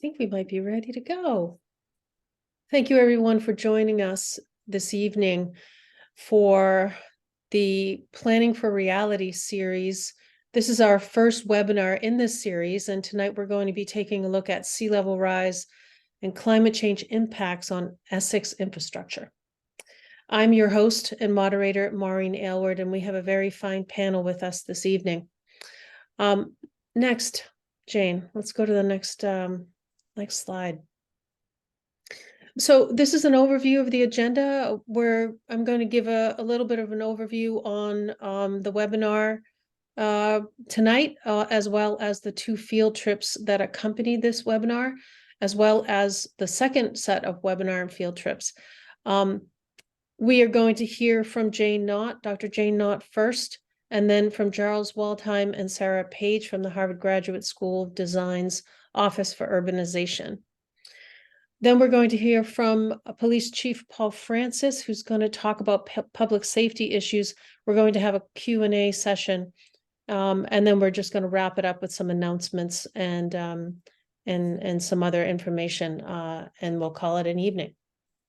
think we might be ready to go. Thank you, everyone, for joining us this evening for the Planning for Reality series. This is our first webinar in this series, and tonight we're going to be taking a look at sea level rise and climate change impacts on Essex infrastructure. I'm your host and moderator, Maureen Aylward, and we have a very fine panel with us this evening. Next, Jane, let's go to the next slide. So this is an overview of the agenda where I'm going to give a little bit of an overview on the webinar tonight, as well as the two field trips that accompany this webinar, as well as the second set of webinar and field trips. We are going to hear from Jayne Knott, Dr. Jayne Knott first, and then from Charles Waldheim and Sarah Page from the Harvard Graduate School of Design's Office for Urbanization. Then we're going to hear from Police Chief Paul Francis, who's going to talk about public safety issues. We're going to have a Q&A session, and then we're just going to wrap it up with some announcements and some other information, and we'll call it an evening.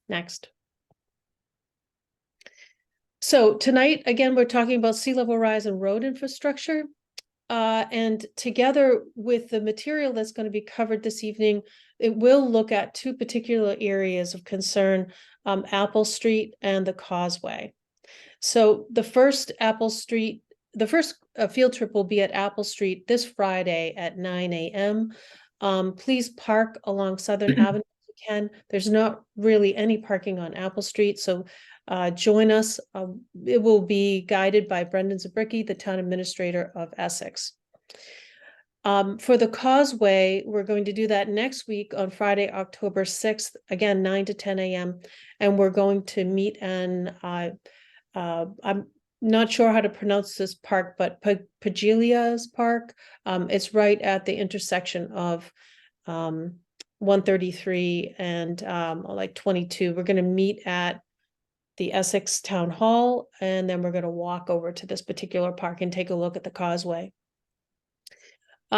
Next. So tonight, again, we're talking about sea level rise and road infrastructure. And together with the material that's going to be covered this evening, it will look at two particular areas of concern, Apple Street and the Causeway. So the first field trip will be at Apple Street this Friday at 9 a.m. Please park along Southern Avenue if you can. There's not really any parking on Apple Street, so join us. It will be guided by Brendan Zabricki, the town administrator of Essex. For the Causeway, we're going to do that next week on Friday, October 6th, again, 9 to 10 a.m. And we're going to meet and I'm not sure how to pronounce this park, but Pagilia's Park. It's right at the intersection of 133 and like 22. We're going to meet at the Essex Town Hall, and then we're going to walk over to this particular park and take a look at the Causeway.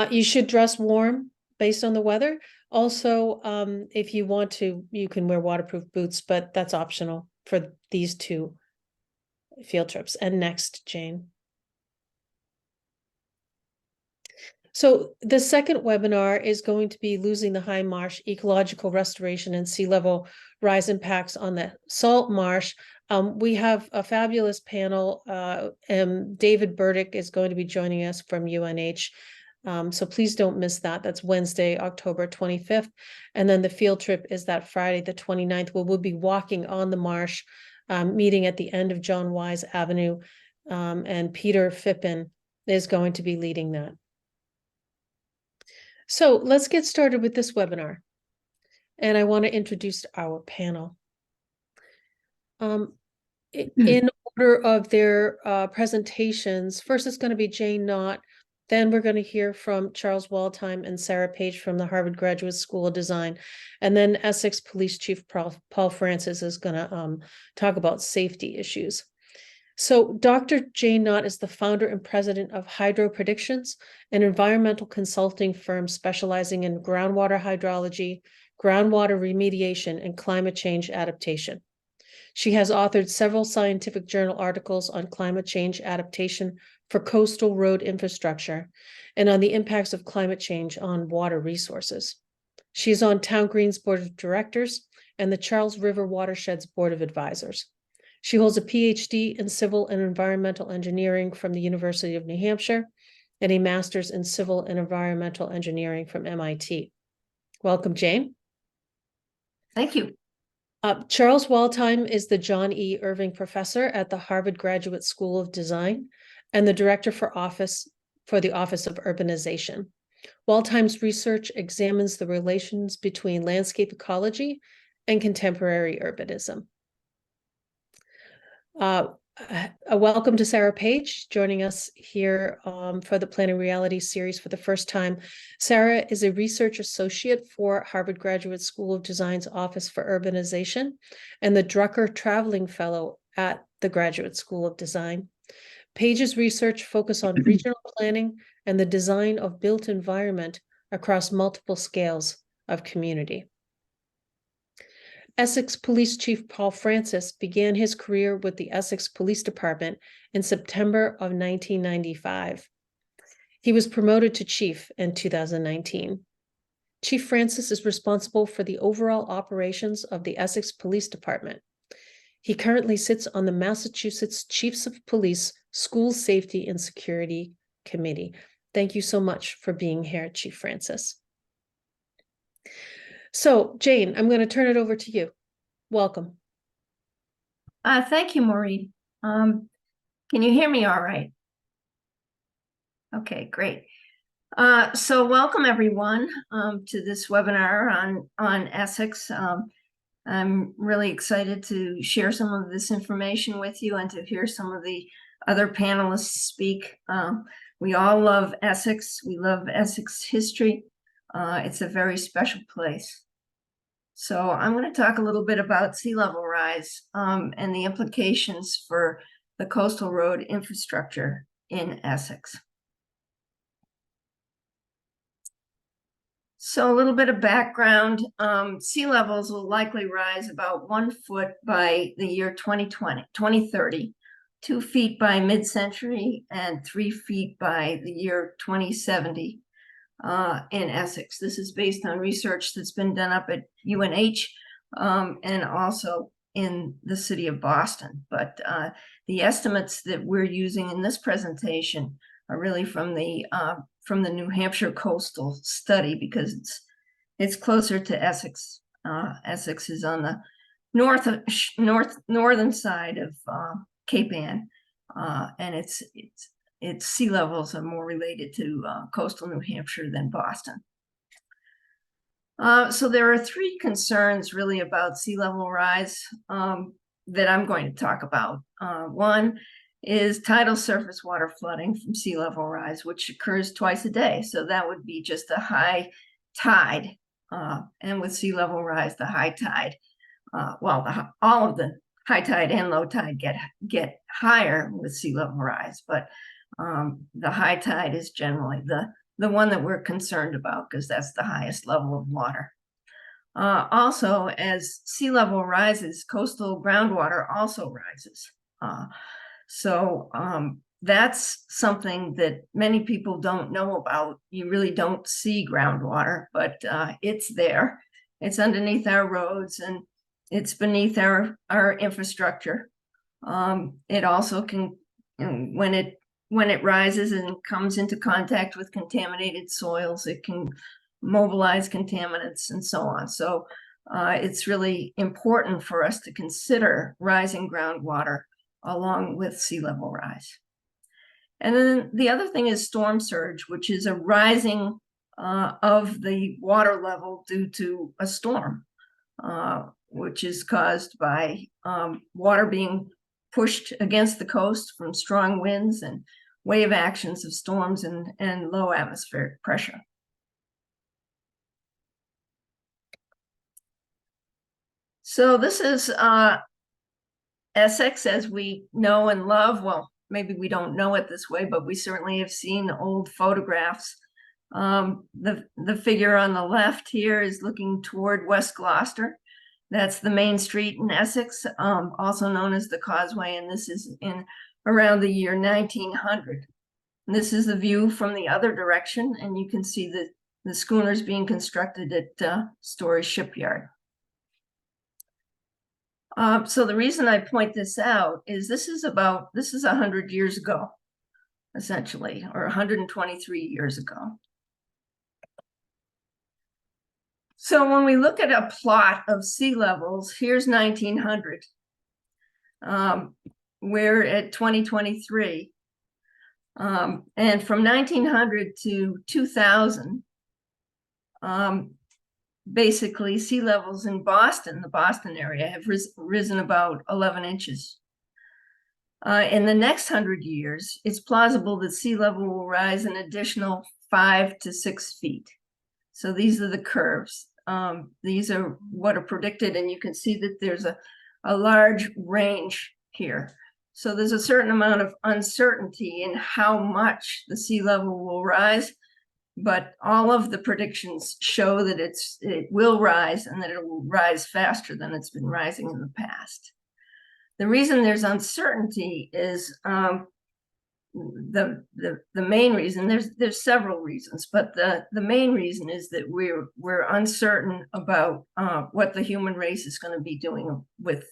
You should dress warm based on the weather. Also, if you want to, you can wear waterproof boots, but that's optional for these two field trips. And next, Jane. So the second webinar is going to be Losing the High Marsh, Ecological Restoration and Sea Level Rise Impacts on the Salt Marsh. We have a fabulous panel, and David Burdick is going to be joining us from UNH. So please don't miss that. That's Wednesday, October 25th. And then the field trip is that Friday, the 29th, where we'll be walking on the marsh, meeting at the end of John Wise Avenue. And Peter Phippen is going to be leading that. So let's get started with this webinar. And I want to introduce our panel. In order of their presentations, first it's going to be Jayne Knott. Then we're going to hear from Charles Waldheim and Sarah Page from the Harvard Graduate School of Design. And then Essex Police Chief Paul Francis is going to talk about safety issues. So Dr. Jayne Knott is the founder and president of Hydro Predictions, an environmental consulting firm specializing in groundwater hydrology, groundwater remediation, and climate change adaptation. She has authored several scientific journal articles on climate change adaptation for coastal road infrastructure and on the impacts of climate change on water resources. She is on Town Green's Board of Directors and the Charles River Watersheds Board of Advisors. She holds a PhD in Civil and Environmental Engineering from the University of New Hampshire and a master's in Civil and Environmental Engineering from MIT. Welcome, Jane. Thank you. Charles Waldheim is the John E. Irving Professor at the Harvard Graduate School of Design and the Director for the Office of Urbanization. Waldheim's research examines the relations between landscape ecology and contemporary urbanism. A welcome to Sarah Page, joining us here for the Planning Reality series for the first time. Sarah is a research associate for Harvard Graduate School of Design's Office for Urbanization and the Drucker Traveling Fellow at the Graduate School of Design. Page's research focuses on regional planning and the design of built environment across multiple scales, of community. Essex Police Chief Paul Francis began his career with the Essex Police Department in September of 1995. He was promoted to chief in 2019. Chief Francis is responsible for the overall operations of the Essex Police Department. He currently sits on the Massachusetts Chiefs of Police School Safety and Security Committee. Thank you so much for being here, Chief Francis. So, Jayne, I'm going to turn it over to you. Welcome. Thank you, Maureen. Can you hear me all right? Okay, great. So welcome everyone to this webinar on Essex. I'm really excited to share some of this information with you and to hear some of the other panelists speak. We all love Essex. We love Essex history. It's a very special place. So I'm going to talk a little bit about sea level rise and the implications for the coastal road infrastructure in Essex. So a little bit of background, sea levels will likely rise about 1 foot by the year 2030, 2 feet by mid-century, and 3 feet by the year 2070 in Essex. This is based on research that's been done up at UNH and also in the city of Boston. But the estimates that we're using in this presentation are really from the New Hampshire coastal study because it's closer to Essex. Essex is on the northern side of Cape Ann, and its sea levels are more related to coastal New Hampshire than Boston. So there are 3 concerns really about sea level rise that I'm going to talk about. One is tidal surface water flooding from sea level rise, which occurs twice a day. So that would be just a high tide. And with sea level rise, the high tide, all of the high tide and low tide get higher with sea level rise. But the high tide is generally the one that we're concerned about because that's the highest level of water. Also, as sea level rises, coastal groundwater also rises. So that's something that many people don't know about. You really don't see groundwater, but it's there. It's underneath our roads and it's beneath our infrastructure. It also can, when it rises and comes into contact with contaminated soils, it can mobilize contaminants and so on. So it's really important for us to consider rising groundwater along with sea level rise. And then the other thing is storm surge, which is a rising of the water level due to a storm, which is caused by water being pushed against the coast from strong winds and wave actions of storms and low atmospheric pressure. So this is Essex as we know and love. Well, maybe we don't know it this way, but we certainly have seen old photographs. The figure on the left here is looking toward West Gloucester. That's the main street in Essex, also known as the Causeway, and this is in around the year 1900. And this is the view from the other direction, and you can see the schooners being constructed at Story Shipyard. So the reason I point this out is this is 100 years ago, essentially, or 123 years ago. So when we look at a plot of sea levels, here's 1900. We're at 2023. And from 1900 to 2000, basically sea levels in Boston, the Boston area, have risen about 11 inches. In the next 100 years, it's plausible that sea level will rise an additional 5 to 6 feet. So these are the curves. These are what are predicted, and you can see that there's a large range here. So there's a certain amount of uncertainty in how much the sea level will rise, but all of the predictions show that it will rise and that it will rise faster than it's been rising in the past. The reason there's uncertainty is the main reason. There's several reasons, but the main reason is that we're uncertain about what the human race is going to be doing with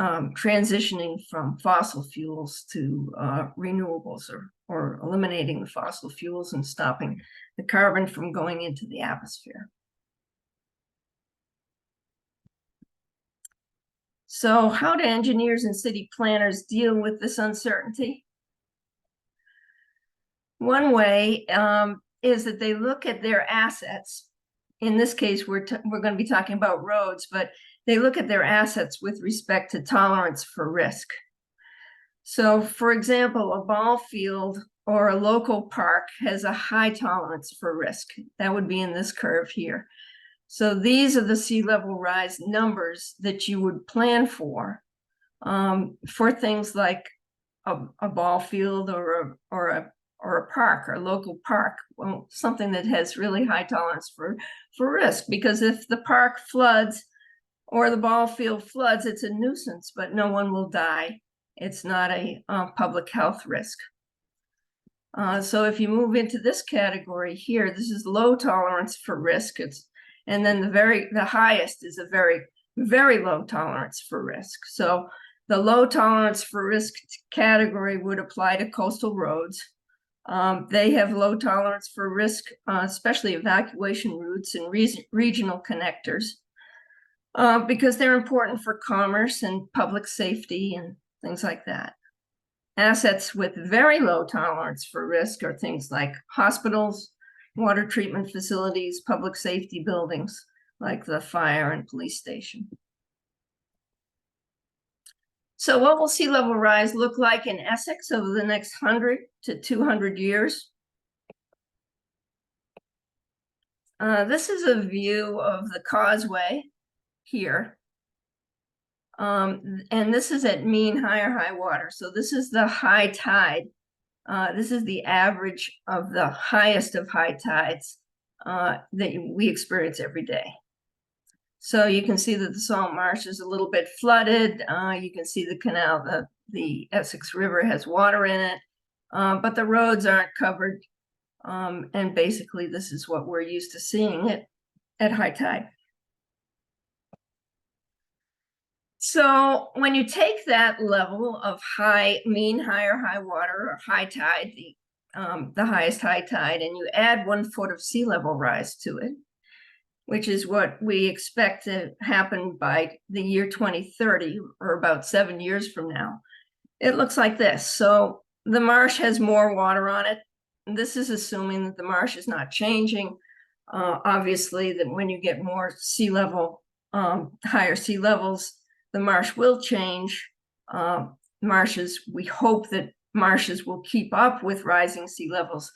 transitioning from fossil fuels to renewables, or eliminating the fossil fuels and stopping the carbon from going into the atmosphere. So how do engineers and city planners deal with this uncertainty? One way is that they look at their assets. In this case, we're going to be talking about roads, but they look at their assets with respect to tolerance for risk. So, for example, a ball field or a local park has a high tolerance for risk. That would be in this curve here. So these are the sea level rise numbers that you would plan for things like a ball field or a park, or a local park, well, something that has really high tolerance for risk. Because if the park floods or the ball field floods, it's a nuisance, but no one will die. It's not a public health risk. So if you move into this category here, this is low tolerance for risk. And then the highest is a very, very low tolerance for risk. So the low tolerance for risk category would apply to coastal roads. They have low tolerance for risk, especially evacuation routes and regional connectors, because they're important for commerce and public safety and things like that. Assets with very low tolerance for risk are things like hospitals, water treatment facilities, public safety buildings like the fire and police station. So what will sea level rise look like in Essex over the next 100 to 200 years? This is a view of the Causeway here. And this is at mean high water. So this is the high tide. This is the average of the highest of high tides that we experience every day. So you can see that the salt marsh is a little bit flooded. You can see the canal, the Essex River has water in it, but the roads aren't covered. And basically this is what we're used to seeing at high tide. So when you take that level of mean high water or high tide, the highest high tide, and you add 1 foot of sea level rise to it, which is what we expect to happen by the year 2030, or about 7 years from now, it looks like this. So the marsh has more water on it. This is assuming that the marsh is not changing. Obviously, that when you get more sea level, higher sea levels, the marsh will change. We hope that marshes will keep up with rising sea levels.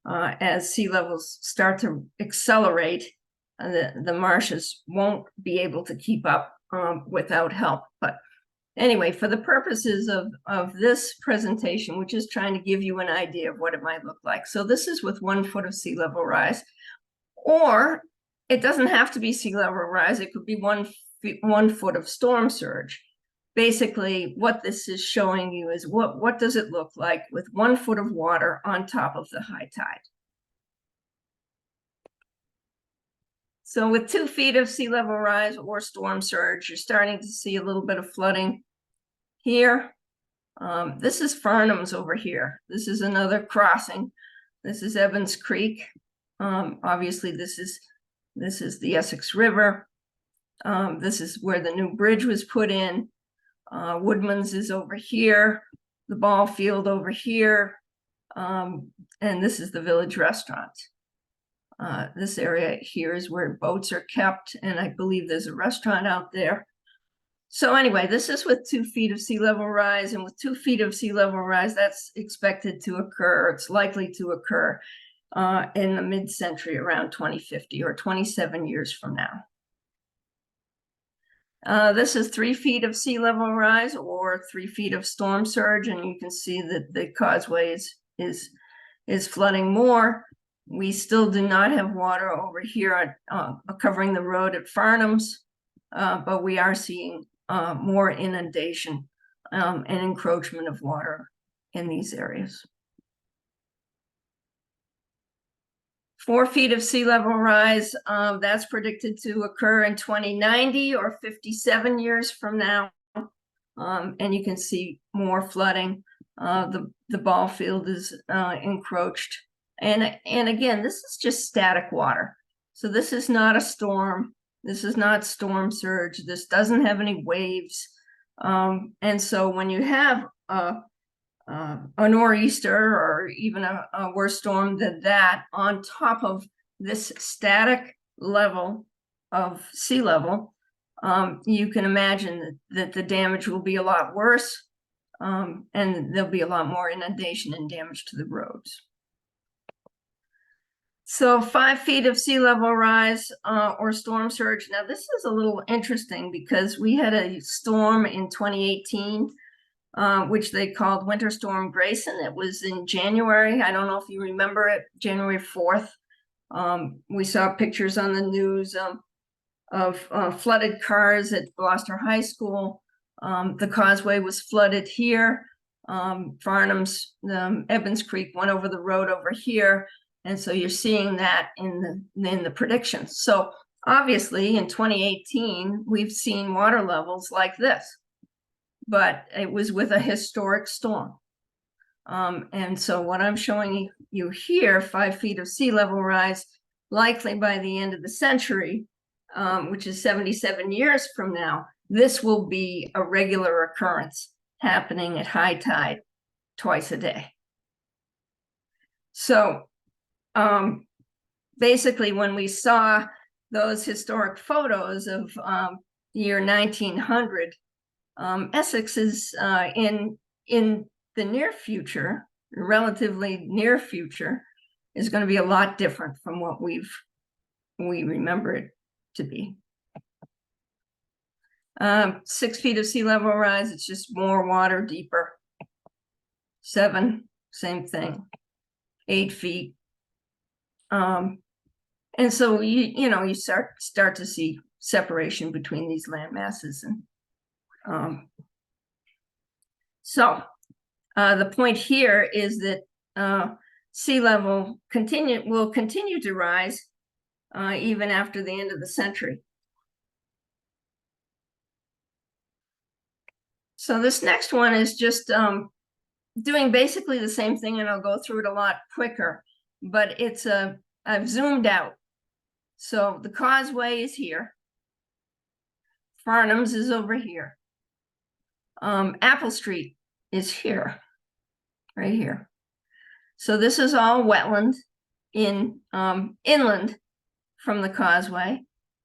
As sea levels start to accelerate, the marshes won't be able to keep up without help. But anyway, for the purposes of this presentation, we're just trying to give you an idea of what it might look like. So this is with 1 foot of sea level rise, or it doesn't have to be sea level rise. It could be 1 foot of storm surge. Basically, what this is showing you is what does it look like with 1 foot of water on top of the high tide. So with 2 feet of sea level rise or storm surge, you're starting to see a little bit of flooding here. This is Farnham's over here. This is another crossing. This is Evans Creek. Obviously, this is the Essex River. This is where the new bridge was put in. Woodman's is over here, the ball field over here, and this is the village restaurant. This area here is where boats are kept, and I believe there's a restaurant out there. So anyway, this is with 2 feet of sea level rise, and with 2 feet of sea level rise, that's expected to occur, it's likely to occur in the mid-century around 2050, or 27 years from now. This is 3 feet of sea level rise or 3 feet of storm surge, and you can see that the Causeway is is flooding more. We still do not have water over here covering the road at Farnham's, but we are seeing more inundation and encroachment of water in these areas. 4 feet of sea level rise, that's predicted to occur in 2090 or 57 years from now. And you can see more flooding. The ball field is encroached. And again, this is just static water. So this is not a storm. This is not storm surge. This doesn't have any waves. And so when you have a nor'easter or even a worse storm than that on top of this static level of sea level, you can imagine that the damage will be a lot worse, and there'll be a lot more inundation and damage to the roads. So 5 feet of sea level rise or storm surge. Now this is a little interesting because we had a storm in 2018 which they called Winter Storm Grayson. It was in January. I don't know if you remember it, January 4th. We saw pictures on the news of flooded cars at Gloucester High School. The Causeway was flooded here. Farnham's, Evans Creek went over the road over here. And so you're seeing that in the predictions. So obviously in 2018, we've seen water levels like this, but it was with a historic storm. And so what I'm showing you here, 5 feet of sea level rise, likely by the end of the century, which is 77 years from now, this will be a regular occurrence happening at high tide twice a day. So basically when we saw those historic photos of the year 1900, Essex is in the near future, relatively near future, is going to be a lot different from what we remember it to be. 6 feet of sea level rise, it's just more water deeper. 7, same thing. 8 feet. And so you start to see separation between these land masses. And so the point here is that sea level will continue to rise even after the end of the century. So this next one is just doing basically the same thing, and I'll go through it a lot quicker, but it's I've zoomed out. So the Causeway is here. Farnham's is over here. Apple Street is here, right here. So this is all wetland inland from the Causeway.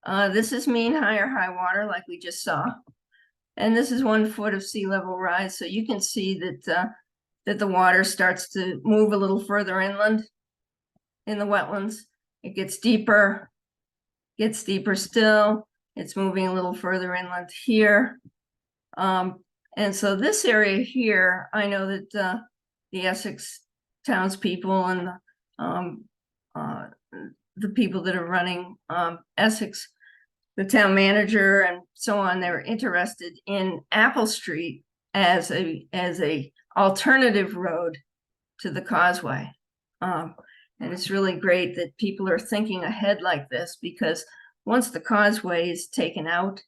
This is mean high water like we just saw. And this is 1 foot of sea level rise. So you can see that that the water starts to move a little further inland in the wetlands. It gets deeper still. It's moving a little further inland here. And so this area here, I know that the Essex townspeople and the people that are running Essex, the town manager and so on, they're interested in Apple Street as a alternative road to the Causeway. And it's really great that people are thinking ahead like this, because once the Causeway is taken out,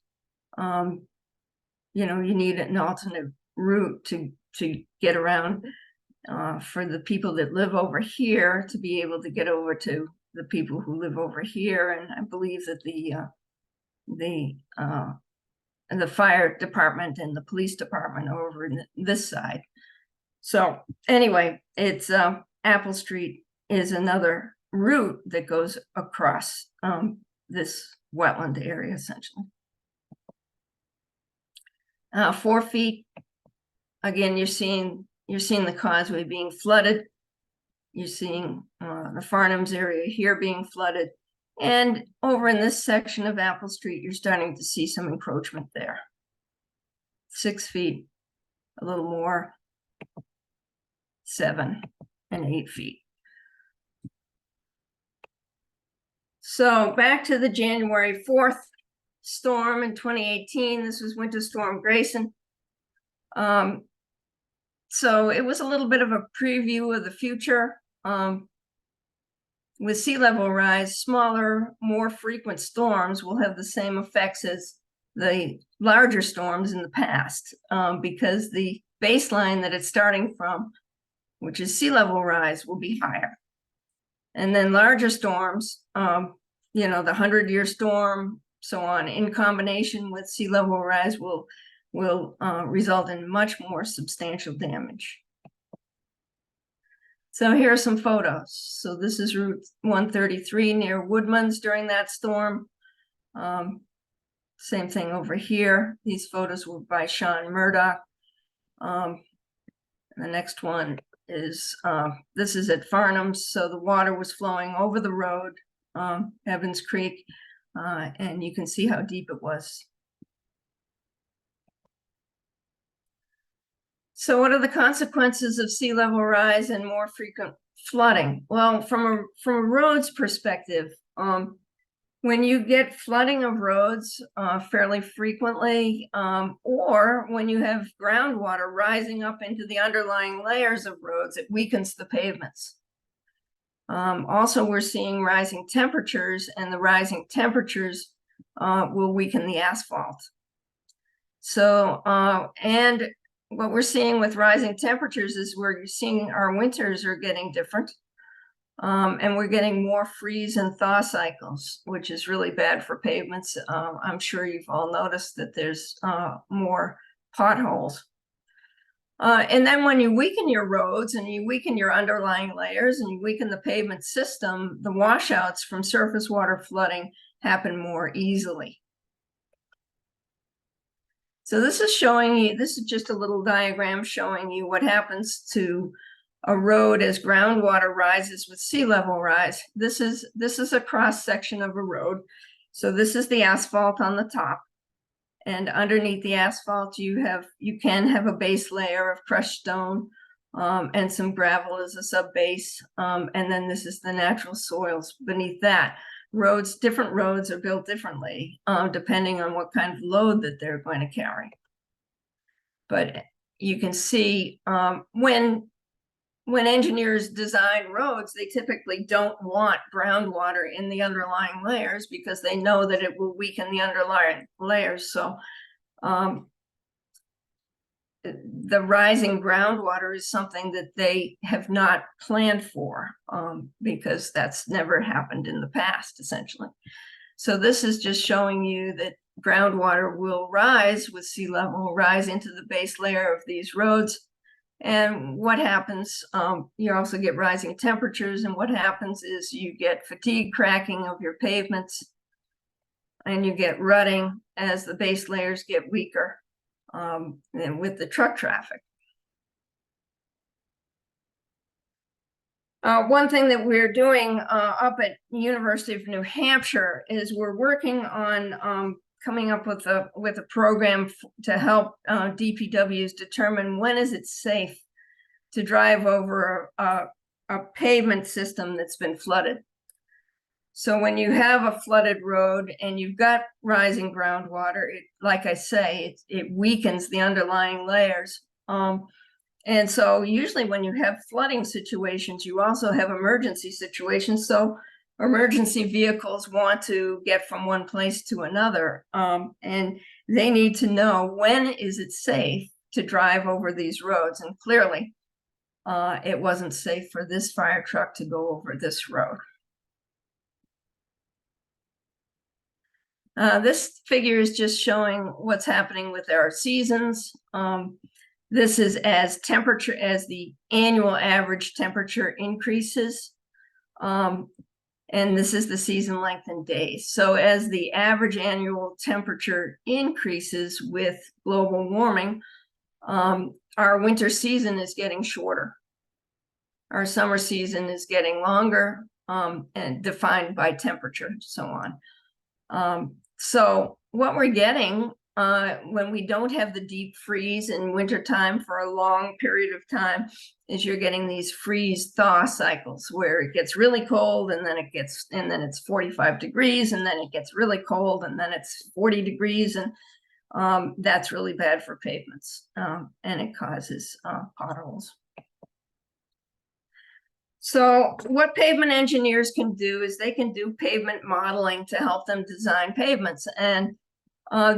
you need an alternate route to get around for the people that live over here to be able to get over to the people who live over here. And I believe that the fire department and the police department are over in this side. So anyway, it's Apple Street is another route that goes across this wetland area, essentially. 4 feet. Again, you're seeing the Causeway being flooded. You're seeing the Farnham's area here being flooded. And over in this section of Apple Street, you're starting to see some encroachment there. 6 feet, a little more, 7 and 8 feet. So back to the January 4th storm in 2018. This was Winter Storm Grayson. So it was a little bit of a preview of the future. With sea level rise, smaller, more frequent storms will have the same effects as the larger storms in the past, because the baseline that it's starting from, which is sea level rise, will be higher. And then larger storms, you know, the 100-year storm, so on, in combination with sea level rise will result in much more substantial damage. So here are some photos. So this is Route 133 near Woodman's during that storm. Same thing over here. These photos were by Sean Murdoch. The next one is, this is at Farnham's. So the water was flowing over the road, Evans Creek, and you can see how deep it was. So what are the consequences of sea level rise and more frequent flooding? Well, from a roads perspective, when you get flooding of roads fairly frequently, or when you have groundwater rising up into the underlying layers of roads, it weakens the pavements. Also, we're seeing rising temperatures, and the rising temperatures will weaken the asphalt. So, and what we're seeing with rising temperatures is we're seeing our winters are getting different. And we're getting more freeze and thaw cycles, which is really bad for pavements. I'm sure you've all noticed that there's more potholes. And then when you weaken your roads and you weaken your underlying layers and you weaken the pavement system, the washouts from surface water flooding happen more easily. So this is showing you, this is just a little diagram showing you what happens to a road as groundwater rises with sea level rise. This is a cross section of a road. So this is the asphalt on the top, and underneath the asphalt you can have a base layer of crushed stone and some gravel as a sub base, and then this is the natural soils beneath that. Different roads are built differently depending on what kind of load that they're going to carry. But you can see when engineers design roads, they typically don't want groundwater in the underlying layers because they know that it will weaken the underlying layers. So the rising groundwater is something that they have not planned for because that's never happened in the past, essentially. So this is just showing you that groundwater will rise with sea level rise into the base layer of these roads. And what happens, you also get rising temperatures, and what happens is you get fatigue cracking of your pavements, and you get rutting as the base layers get weaker, and with the truck traffic. One thing that we're doing up at University of New Hampshire is we're working on coming up with a program to help DPWs determine when is it safe to drive over a pavement system that's been flooded. So when you have a flooded road and you've got rising groundwater, like I say, it weakens the underlying layers. And so usually when you have flooding situations, you also have emergency situations. So emergency vehicles want to get from one place to another, and they need to know when is it safe to drive over these roads. And clearly it wasn't safe for this fire truck to go over this road. This figure is just showing what's happening with our seasons. This is as the annual average temperature increases. And this is the season length in days. So as the average annual temperature increases with global warming, our winter season is getting shorter. Our summer season is getting longer, and defined by temperature, so on. So what we're getting when we don't have the deep freeze in wintertime for a long period of time, is you're getting these freeze thaw cycles where it gets really cold and then it's 45 degrees and then it gets really cold and then it's 40 degrees, and that's really bad for pavements, and it causes potholes. So what pavement engineers can do is they can do pavement modeling to help them design pavements. And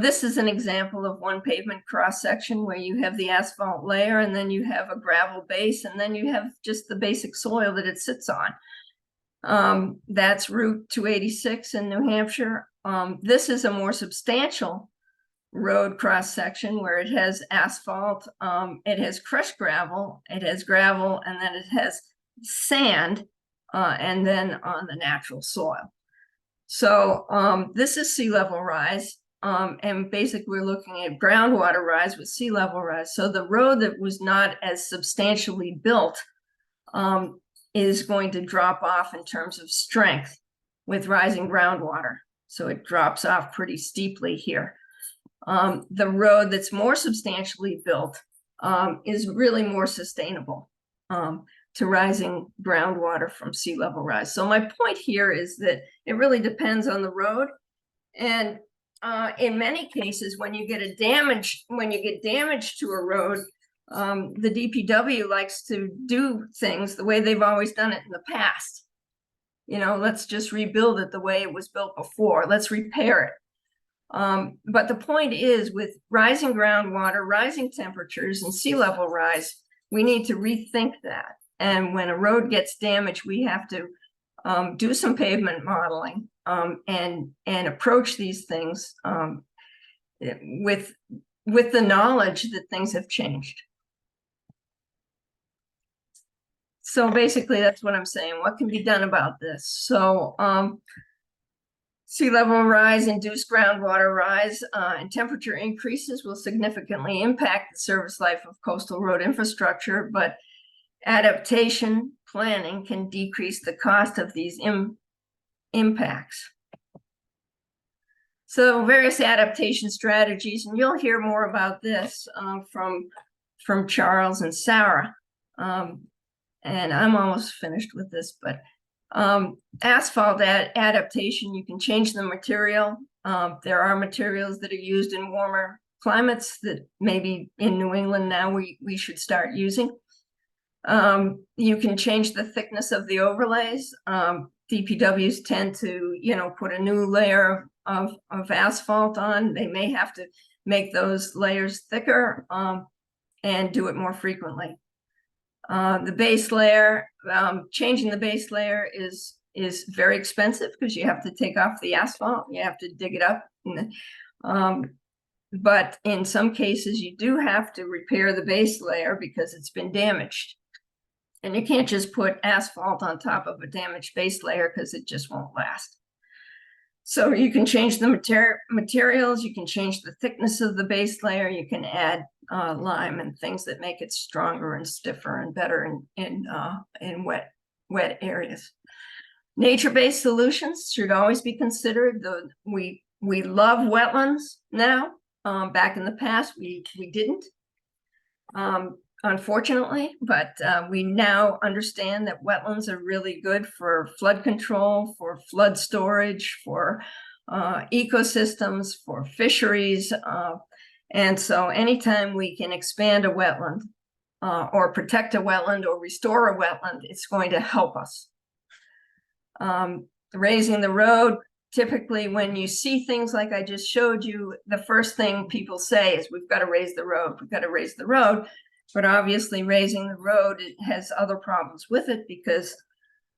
this is an example of one pavement cross-section where you have the asphalt layer and then you have a gravel base and then you have just the basic soil that it sits on. That's Route 286 in New Hampshire. This is a more substantial road cross-section where it has asphalt, it has crushed gravel, and then it has sand, and then on the natural soil. So this is sea level rise, and basically we're looking at groundwater rise with sea level rise. So the road that was not as substantially built is going to drop off in terms of strength with rising groundwater. So it drops off pretty steeply here. The road that's more substantially built is really more sustainable to rising groundwater from sea level rise. So my point here is that it really depends on the road. And in many cases, when you get damage to a road, the DPW likes to do things the way they've always done it in the past. You know, let's just rebuild it the way it was built before. Let's repair it. But the point is, with rising groundwater, rising temperatures, and sea level rise, we need to rethink that. And when a road gets damaged, we have to do some pavement modeling and approach these things with the knowledge that things have changed. So basically, that's what I'm saying. What can be done about this? So sea level rise, induced groundwater rise, and temperature increases will significantly impact the service life of coastal road infrastructure, but adaptation planning can decrease the cost of these impacts. So various adaptation strategies, and you'll hear more about this from Charles and Sarah. And I'm almost finished with this, but asphalt adaptation, you can change the material. There are materials that are used in warmer climates that maybe in New England now we should start using. You can change the thickness of the overlays. DPWs tend to, put a new layer of asphalt on. They may have to make those layers thicker and do it more frequently. The base layer, changing the base layer is very expensive because you have to take off the asphalt. You have to dig it up. But in some cases, you do have to repair the base layer because it's been damaged. And you can't just put asphalt on top of a damaged base layer because it just won't last. So you can change the materials, you can change the thickness of the base layer, you can add lime and things that make it stronger and stiffer and better in wet areas. Nature-based solutions should always be considered. We love wetlands now. Back in the past, we didn't. Unfortunately, but we now understand that wetlands are really good for flood control, for flood storage, for ecosystems, for fisheries. And so anytime we can expand a wetland or protect a wetland or restore a wetland, it's going to help us. Raising the road, typically when you see things like I just showed you, the first thing people say is, we've got to raise the road, we've got to raise the road. But obviously raising the road, it has other problems with it, because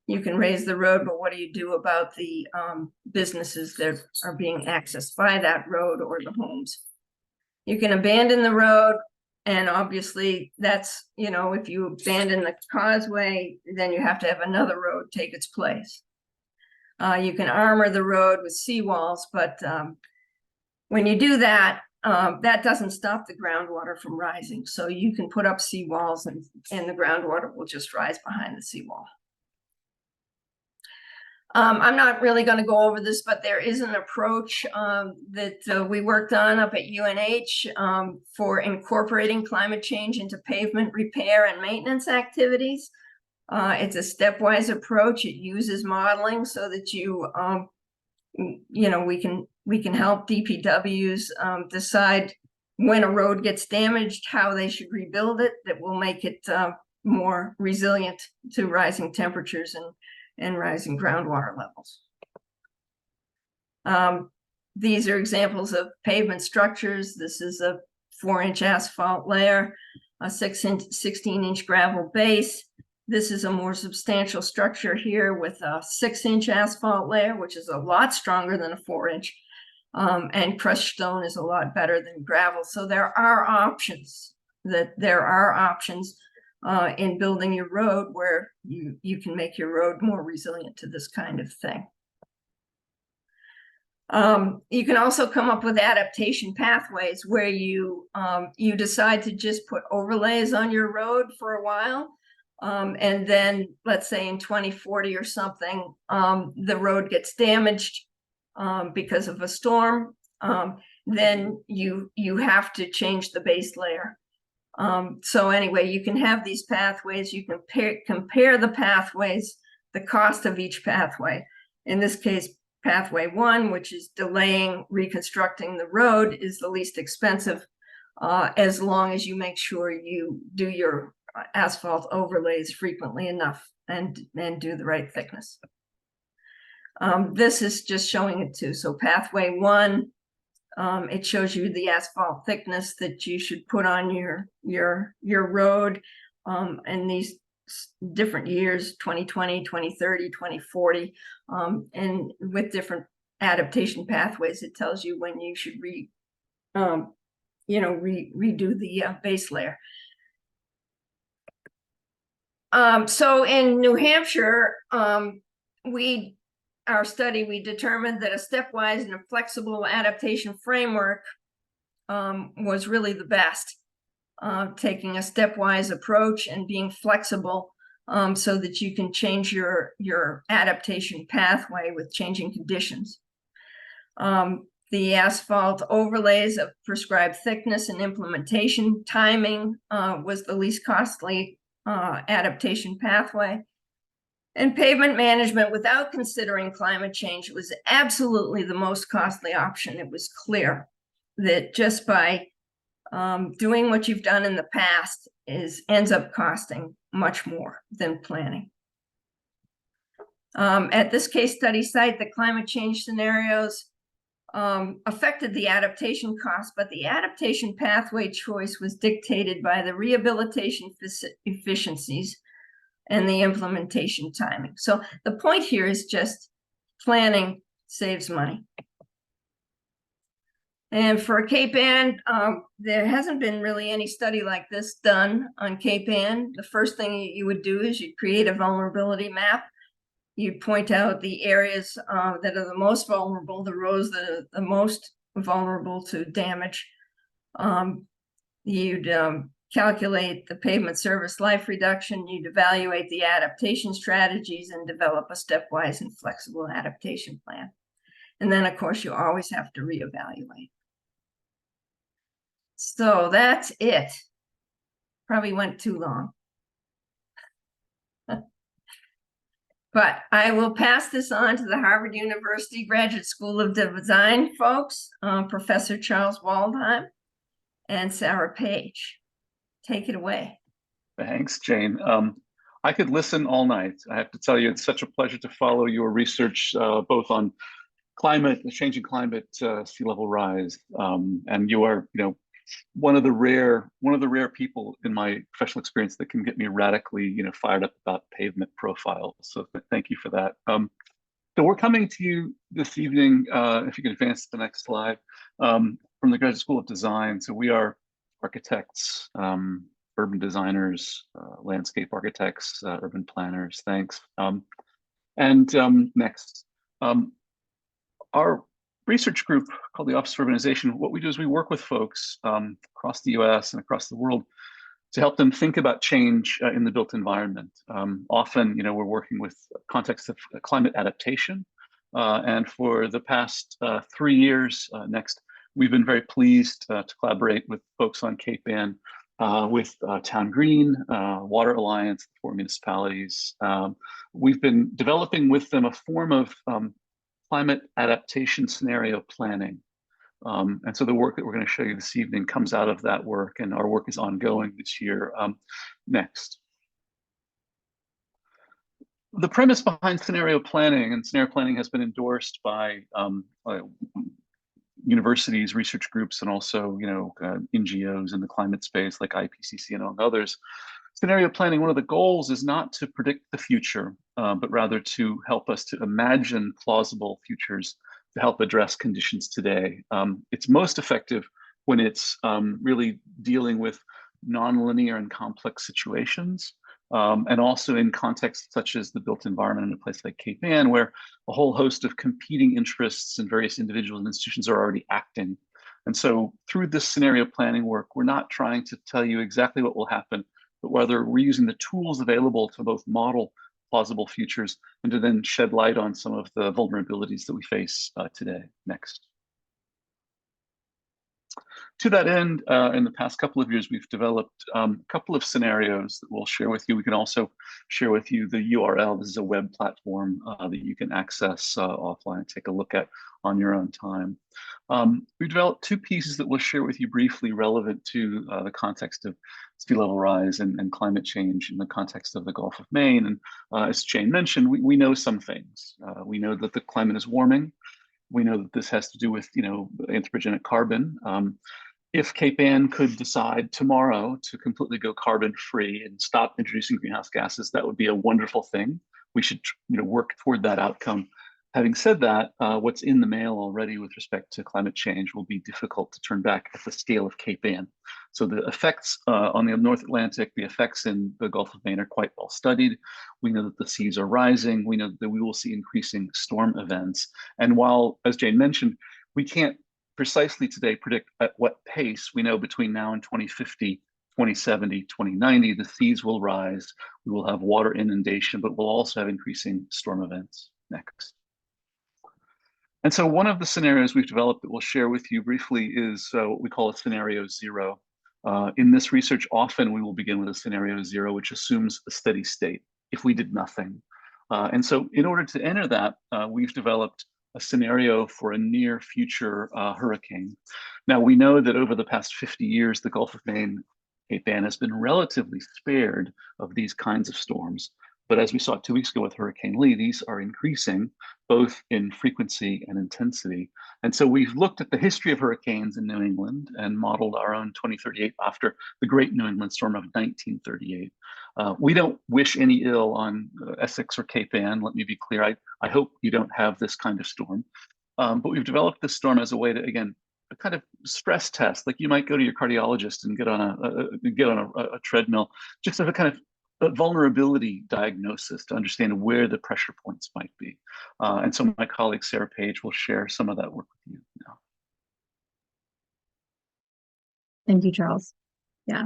you can raise the road, but what do you do about the businesses that are being accessed by that road or the homes? You can abandon the road, and obviously that's, if you abandon the causeway, then you have to have another road take its place. You can armor the road with seawalls, but when you do that, that doesn't stop the groundwater from rising. So you can put up seawalls and the groundwater will just rise behind the seawall. I'm not really going to go over this, but there is an approach that we worked on up at UNH for incorporating climate change into pavement repair and maintenance activities. It's a stepwise approach. It uses modeling so that we can help DPWs decide when a road gets damaged, how they should rebuild it, that will make it more resilient to rising temperatures and rising groundwater levels. These are examples of pavement structures. This is a 4-inch asphalt layer, a 16-inch gravel base. This is a more substantial structure here with a 6-inch asphalt layer, which is a lot stronger than a 4-inch. And crushed stone is a lot better than gravel. So there are options in building your road where you can make your road more resilient to this kind of thing. You can also come up with adaptation pathways where you decide to just put overlays on your road for a while. And then let's say in 2040 or something, the road gets damaged because of a storm. Then you have to change the base layer. So anyway, you can have these pathways. You can compare the pathways, the cost of each pathway. In this case, pathway 1, which is delaying reconstructing the road, is the least expensive, as long as you make sure you do your asphalt overlays frequently enough and do the right thickness. This is just showing it too. So pathway 1, it shows you the asphalt thickness that you should put on your road in these different years, 2020, 2030, 2040, and with different adaptation pathways, it tells you when you should redo the base layer. So in New Hampshire, our study, we determined that a stepwise and a flexible adaptation framework was really the best, taking a stepwise approach and being flexible so that you can change your adaptation pathway with changing conditions. The asphalt overlays of prescribed thickness and implementation timing was the least costly adaptation pathway. And pavement management without considering climate change was absolutely the most costly option. It was clear that just by doing what you've done in the past ends up costing much more than planning. At this case study site, the climate change scenarios affected the adaptation cost, but the adaptation pathway choice was dictated by the rehabilitation efficiencies and the implementation timing. So the point here is just planning saves money. And for Cape Ann, there hasn't been really any study like this done on Cape Ann. The first thing you would do is you'd create a vulnerability map. You'd point out the areas that are the most vulnerable, the roads that are the most vulnerable to damage. You'd calculate the pavement service life reduction. You'd evaluate the adaptation strategies and develop a stepwise and flexible adaptation plan. And then, of course, you always have to reevaluate. So that's it. Probably went too long. But I will pass this on to the Harvard University Graduate School of Design folks, Professor Charles Waldheim and Sarah Page. Take it away. Thanks, Jayne. I could listen all night. I have to tell you, it's such a pleasure to follow your research, both on climate, the changing climate, sea level rise, and you are, one of the rare people in my professional experience that can get me radically, fired up about pavement profiles. So thank you for that. So we're coming to you this evening, if you can advance to the next slide, from the Graduate School of Design. So we are architects, urban designers, landscape architects, urban planners. Thanks. Next, our research group called the Office of Urbanization, what we do is we work with folks across the US and across the world to help them think about change in the built environment. Often, we're working with context of climate adaptation. And for the past 3 years, we've been very pleased to collaborate with folks on Cape Ann, with Town Green, Water Alliance, 4 municipalities. We've been developing with them a form of climate adaptation scenario planning. And so the work that we're going to show you this evening comes out of that work, and our work is ongoing this year. Next. The premise behind scenario planning, and scenario planning has been endorsed by universities, research groups, and also NGOs in the climate space like IPCC and others. Scenario planning, one of the goals is not to predict the future, but rather to help us to imagine plausible futures to help address conditions today. It's most effective when it's really dealing with nonlinear and complex situations, and also in contexts such as the built environment in a place like Cape Ann, where a whole host of competing interests and various individuals and institutions are already acting. And so through this scenario planning work, we're not trying to tell you exactly what will happen, but whether we're using the tools available to both model plausible futures and to then shed light on some of the vulnerabilities that we face today. Next. To that end, in the past couple of years, we've developed a couple of scenarios that we'll share with you. We can also share with you the URL. This is a web platform that you can access offline and take a look at on your own time. We've developed 2 pieces that we'll share with you briefly relevant to the context of sea level rise and climate change in the context of the Gulf of Maine. And as Jayne mentioned, we know some things. We know that the climate is warming. We know that this has to do with, anthropogenic carbon. If Cape Ann could decide tomorrow to completely go carbon free and stop introducing greenhouse gases, that would be a wonderful thing. We should, work toward that outcome. Having said that, what's in the mail already with respect to climate change will be difficult to turn back at the scale of Cape Ann. So the effects on the North Atlantic, the effects in the Gulf of Maine are quite well studied. We know that the seas are rising. We know that we will see increasing storm events. And while, as Jayne mentioned, we can't precisely today predict at what pace, we know between now and 2050, 2070, 2090, the seas will rise. We will have water inundation, but we'll also have increasing storm events. Next. And so one of the scenarios we've developed that we'll share with you briefly is what we call a scenario 0. In this research, often we will begin with a scenario 0, which assumes a steady state if we did nothing. And so in order to enter that, we've developed a scenario for a near future hurricane. Now, we know that over the past 50 years, the Gulf of Maine, Cape Ann has been relatively spared of these kinds of storms. But as we saw 2 weeks ago with Hurricane Lee, these are increasing both in frequency and intensity. And so we've looked at the history of hurricanes in New England and modeled our own 2038 after the Great New England Storm of 1938. We don't wish any ill on Essex or Cape Ann. Let me be clear. I hope you don't have this kind of storm. But we've developed this storm as a way to, again, a kind of stress test, like you might go to your cardiologist and get on a treadmill, just as a kind of a vulnerability diagnosis to understand where the pressure points might be. And so my colleague Sarah Page will share some of that work with you now. Thank you, Charles. Yeah.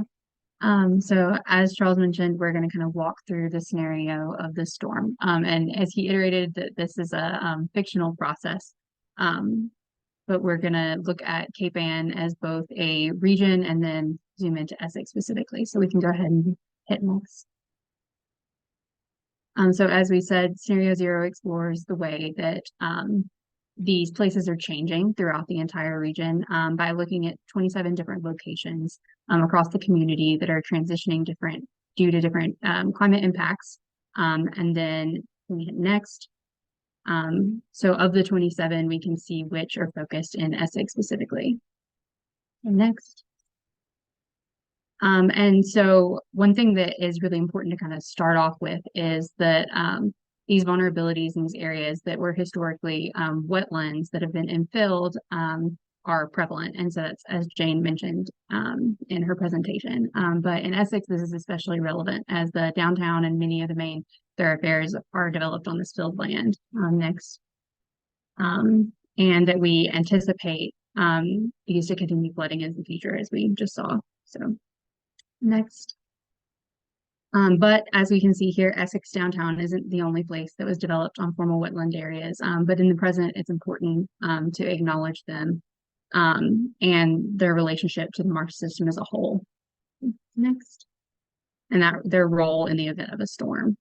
So as Charles mentioned, we're going to kind of walk through the scenario of the storm. And as he iterated, that this is a fictional process. But we're going to look at Cape Ann as both a region and then zoom into Essex specifically. So we can go ahead and hit next. So as we said, scenario 0 explores the way that these places are changing throughout the entire region by looking at 27 different locations across the community that are transitioning due to different climate impacts. And then we hit next. So of the 27, we can see which are focused in Essex specifically. And next. And so one thing that is really important to kind of start off with is that these vulnerabilities in these areas that were historically wetlands that have been infilled are prevalent. And so that's, as Jayne mentioned in her presentation. But in Essex, this is especially relevant as the downtown and many of the main thoroughfares are developed on this filled land. Next. And that we anticipate these to continue flooding in the future, as we just saw. So Next. But as we can see here, Essex downtown isn't the only place that was developed on formal wetland areas. But in the present, it's important to acknowledge them and their relationship to the marsh system as a whole. Next. And that their role in the event of a storm.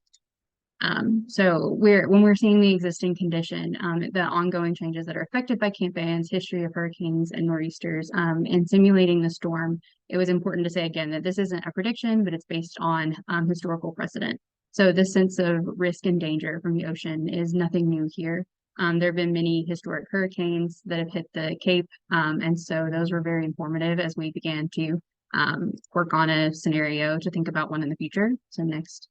So when we're seeing the existing condition, the ongoing changes that are affected by Cape Anne's history of hurricanes and nor'easters, and simulating the storm, it was important to say again that this isn't a prediction, but it's based on historical precedent. So this sense of risk and danger from the ocean is nothing new here. There have been many historic hurricanes that have hit the Cape, and so those were very informative as we began to work on a scenario to think about one in the future. So next.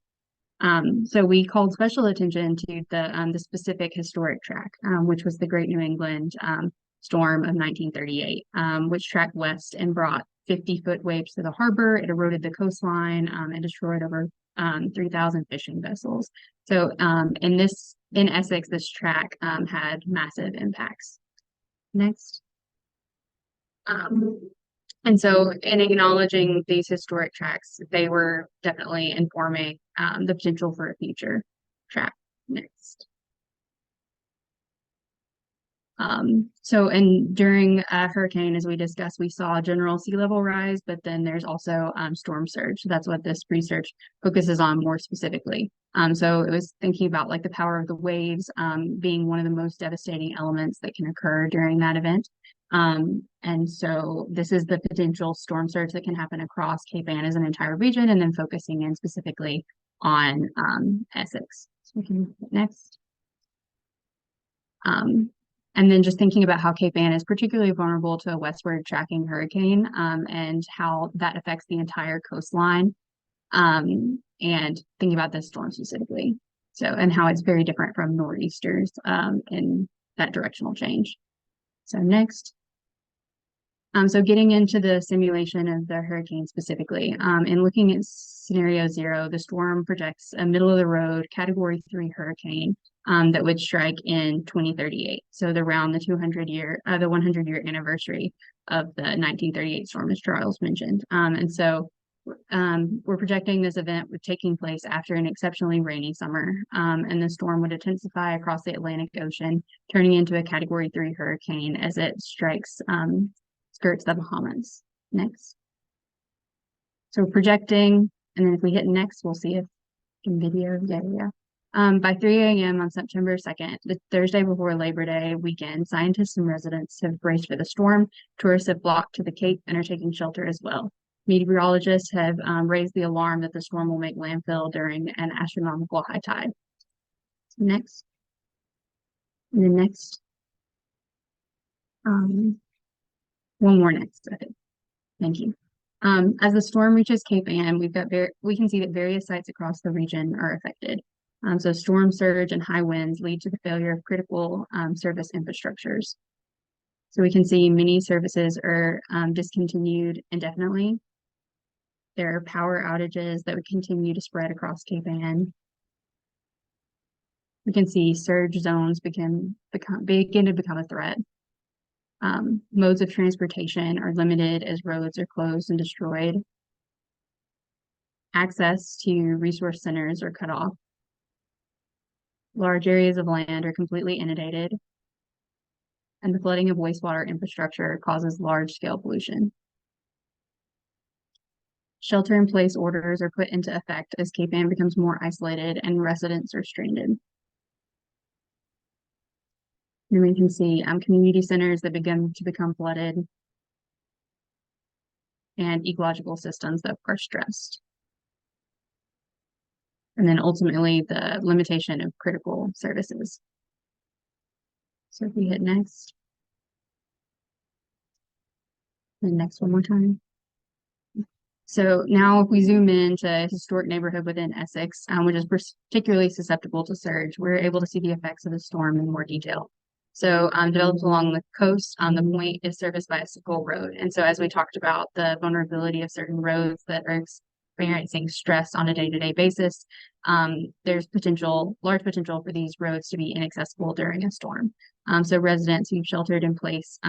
So we called special attention to the specific historic track, which was the Great New England storm of 1938, which tracked west and brought 50-foot waves to the harbor. It eroded the coastline and destroyed over 3,000 fishing vessels. So in Essex, this track had massive impacts. Next. And so in acknowledging these historic tracks, they were definitely informing the potential for a future track. Next. And during a hurricane, as we discussed, we saw general sea level rise, but then there's also storm surge. That's what this research focuses on more specifically. So it was thinking about like the power of the waves being one of the most devastating elements that can occur during that event. And so this is the potential storm surge that can happen across Cape Anne as an entire region, and then focusing in specifically on Essex. So we can next. And then just thinking about how Cape Anne is particularly vulnerable to a westward tracking hurricane and how that affects the entire coastline, and thinking about this storm specifically. So, and how it's very different from nor'easters in that directional change. So next. So getting into the simulation of the hurricane specifically, and looking at scenario 0, the storm projects a middle of the road Category 3 hurricane that would strike in 2038. So around the 100-year anniversary of the 1938 storm, as Charles mentioned. And so we're projecting this event taking place after an exceptionally rainy summer, and the storm would intensify across the Atlantic Ocean, turning into a Category 3 hurricane as it strikes skirts the Bahamas. Next. So projecting, and then if we hit next, we'll see if in video, yeah. By 3 a.m. on September 2nd, the Thursday before Labor Day weekend, scientists and residents have braced for the storm. Tourists have flocked to the Cape and are taking shelter as well. Meteorologists have raised the alarm that the storm will make landfill during an astronomical high tide. Next. And then next. One more next. Okay. Thank you. As the storm reaches Cape Anne, we can see that various sites across the region are affected. So storm surge and high winds lead to the failure of critical service infrastructures. So we can see many services are discontinued indefinitely. There are power outages that would continue to spread across Cape Anne. We can see surge zones begin to become a threat. Modes of transportation are limited as roads are closed and destroyed. Access to resource centers are cut off. Large areas of land are completely inundated. And the flooding of wastewater infrastructure causes large-scale pollution. Shelter-in-place orders are put into effect as Cape Anne becomes more isolated and residents are stranded. And we can see community centers that begin to become flooded and ecological systems that are stressed. And then ultimately the limitation of critical services. So if we hit next. And next one more time. So now if we zoom in to a historic neighborhood within Essex, which is particularly susceptible to surge, we're able to see the effects of the storm in more detail. So developed along the coast, the point is serviced by a single road. And so as we talked about the vulnerability of certain roads that are experiencing stress on a day-to-day basis, there's large potential for these roads to be inaccessible during a storm. So residents who've sheltered in place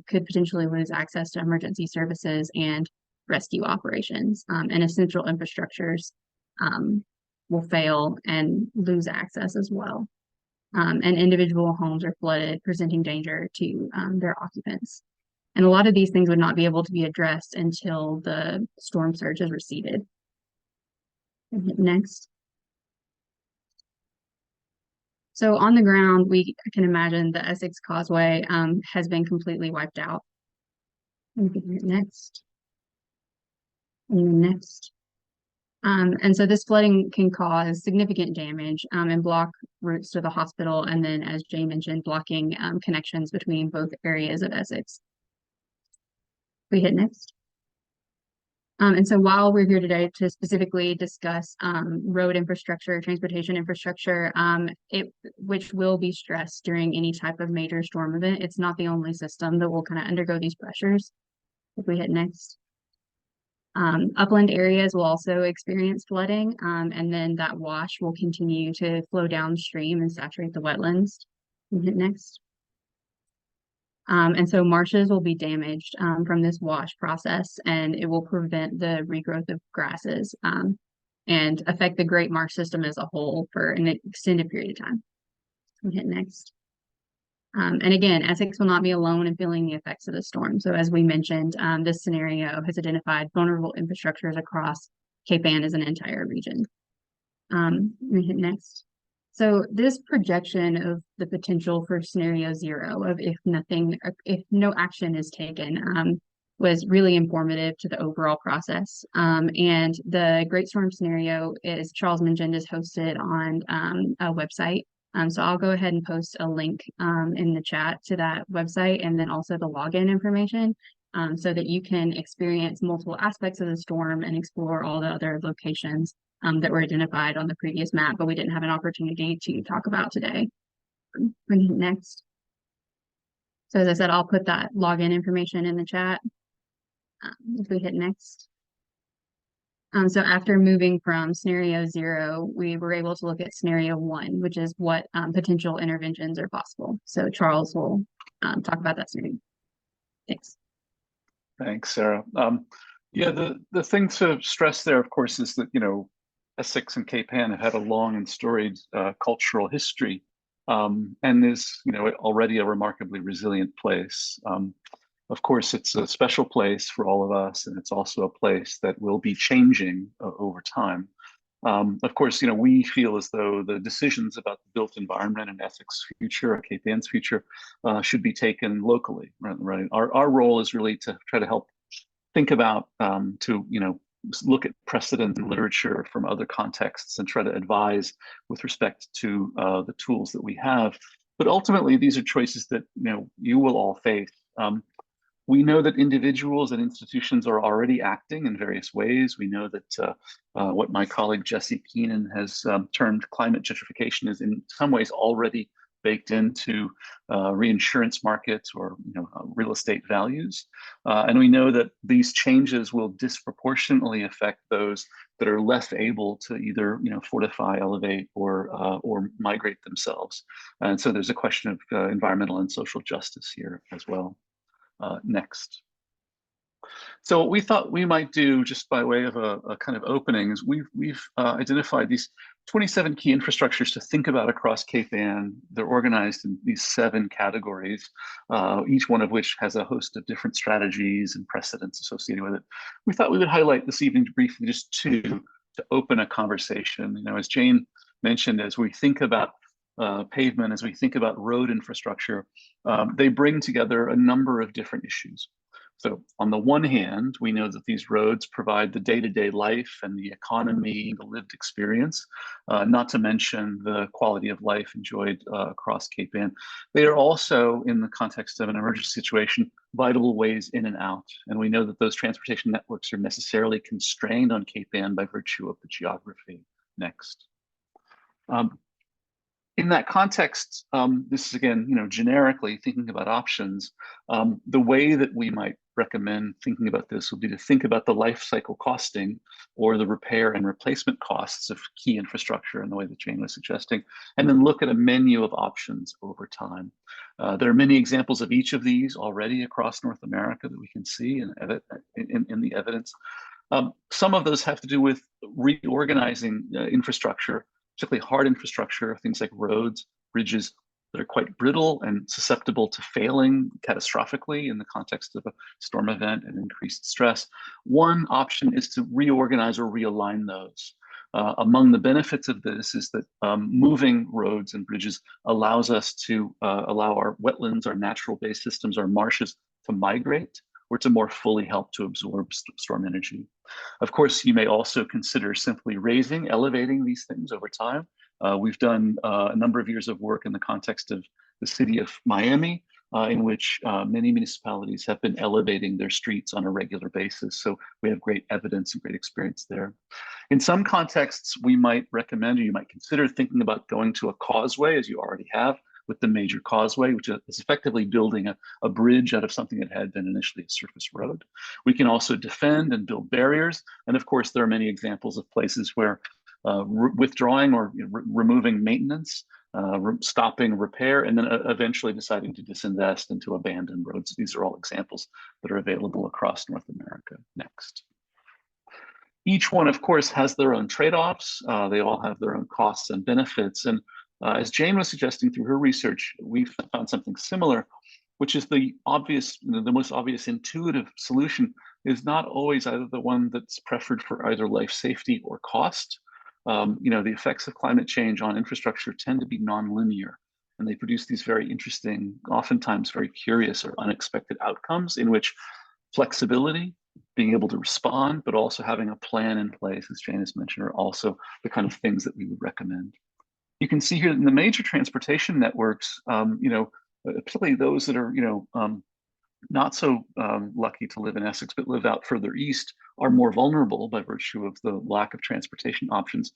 could potentially lose access to emergency services and rescue operations, and essential infrastructures will fail and lose access as well. And individual homes are flooded, presenting danger to their occupants. And a lot of these things would not be able to be addressed until the storm surge has receded. Next. So on the ground, we can imagine the Essex Causeway has been completely wiped out. Next. And then next. And so this flooding can cause significant damage and block routes to the hospital. And then, as Jay mentioned, blocking connections between both areas of Essex. We hit next. And so while we're here today to specifically discuss road infrastructure, transportation infrastructure, which will be stressed during any type of major storm event, it's not the only system that will kind of undergo these pressures. If we hit next. Upland areas will also experience flooding, and then that wash will continue to flow downstream and saturate the wetlands. We hit next. And so marshes will be damaged from this wash process, and it will prevent the regrowth of grasses and affect the Great Marsh system as a whole for an extended period of time. We hit next. And again, Essex will not be alone in feeling the effects of the storm. So as we mentioned, this scenario has identified vulnerable infrastructures across Cape Ann as an entire region. We hit next. So this projection of the potential for scenario 0 of if no action is taken was really informative to the overall process. And the Great Storm scenario, as Charles mentioned, is hosted on a website. So I'll go ahead and post a link in the chat to that website, and then also the login information so that you can experience multiple aspects of the storm and explore all the other locations that were identified on the previous map, but we didn't have an opportunity to talk about today. Next. So as I said, I'll put that login information in the chat. If we hit next. So after moving from scenario 0, we were able to look at scenario 1, which is what potential interventions are possible. So Charles will talk about that scenario. Thanks. Thanks, Sarah. Yeah, the thing to stress there, of course, is that, Essex and Cape Ann have had a long and storied cultural history, and is, already a remarkably resilient place. Of course, it's a special place for all of us, and it's also a place that will be changing over time. Of course, we feel as though the decisions about the built environment and Essex future or Cape Ann's future should be taken locally, right? Our role is really to try to help think about, look at precedent and literature from other contexts and try to advise with respect to the tools that we have. But ultimately, these are choices that you will all face. We know that individuals and institutions are already acting in various ways. We know that what my colleague Jesse Keenan has termed climate gentrification is in some ways already baked into reinsurance markets or real estate values. And we know that these changes will disproportionately affect those that are less able to either fortify, elevate, or migrate themselves. And so there's a question of environmental and social justice here as well. Next. So what we thought we might do, just by way of a kind of opening, is we've identified these 27 key infrastructures to think about across Cape Ann. They're organized in these 7 categories, each one of which has a host of different strategies and precedents associated with it. We thought we would highlight this evening briefly just 2 to open a conversation. As Jayne mentioned, as we think about pavement, as we think about road infrastructure, they bring together a number of different issues. So on the one hand, we know that these roads provide the day-to-day life and the economy, the lived experience, not to mention the quality of life enjoyed across Cape Ann. They are also, in the context of an emergency situation, vital ways in and out. And we know that those transportation networks are necessarily constrained on Cape Ann by virtue of the geography. Next. In that context, this is again, generically thinking about options. The way that we might recommend thinking about this would be to think about the life cycle costing or the repair and replacement costs of key infrastructure in the way that Jayne was suggesting, and then look at a menu of options over time. There are many examples of each of these already across North America that we can see in the evidence. Some of those have to do with reorganizing infrastructure, particularly hard infrastructure, things like roads, bridges, that are quite brittle and susceptible to failing catastrophically in the context of a storm event and increased stress. One option is to reorganize or realign those. Among the benefits of this is that moving roads and bridges allows us to allow our wetlands, our natural-based systems, our marshes to migrate or to more fully help to absorb storm energy. Of course, you may also consider simply elevating these things over time. We've done a number of years of work in the context of the city of Miami, in which many municipalities have been elevating their streets on a regular basis. So we have great evidence and great experience there. In some contexts, we might recommend, or you might consider thinking about going to a causeway, as you already have with the major causeway, which is effectively building a bridge out of something that had been initially a surface road. We can also defend and build barriers. And of course, there are many examples of places where withdrawing or removing maintenance, stopping repair, and then eventually deciding to disinvest and to abandon roads. These are all examples that are available across North America. Next. Each one, of course, has their own trade-offs. They all have their own costs and benefits. And as Jayne was suggesting through her research, we've found something similar, which is the obvious, the most obvious intuitive solution is not always either the one that's preferred for either life safety or cost. The effects of climate change on infrastructure tend to be nonlinear, and they produce these very interesting, oftentimes very curious or unexpected outcomes in which flexibility, being able to respond, but also having a plan in place, as Jayne has mentioned, are also the kind of things that we would recommend. You can see here in the major transportation networks, particularly those that are, not so lucky to live in Essex, but live out further east, are more vulnerable by virtue of the lack of transportation options.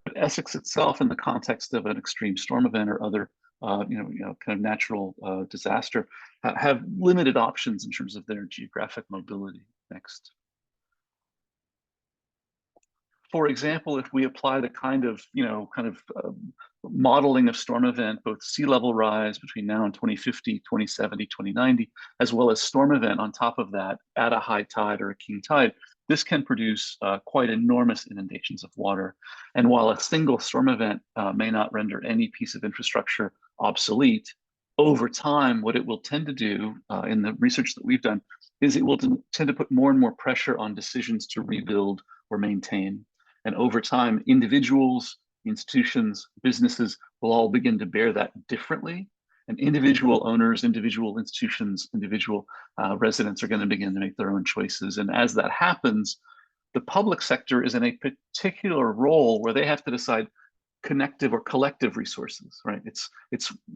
But Essex itself, in the context of an extreme storm event or other, kind of natural disaster, have limited options in terms of their geographic mobility. Next. For example, if we apply the kind of modeling of storm event, both sea level rise between now and 2050, 2070, 2090, as well as storm event on top of that at a high tide or a king tide, this can produce quite enormous inundations of water. And while a single storm event may not render any piece of infrastructure obsolete, over time, what it will tend to do in the research that we've done is it will tend to put more and more pressure on decisions to rebuild or maintain. And over time, individuals, institutions, businesses will all begin to bear that differently. And individual owners, individual institutions, individual residents are going to begin to make their own choices. And as that happens, the public sector is in a particular role where they have to decide connective or collective resources, right? It's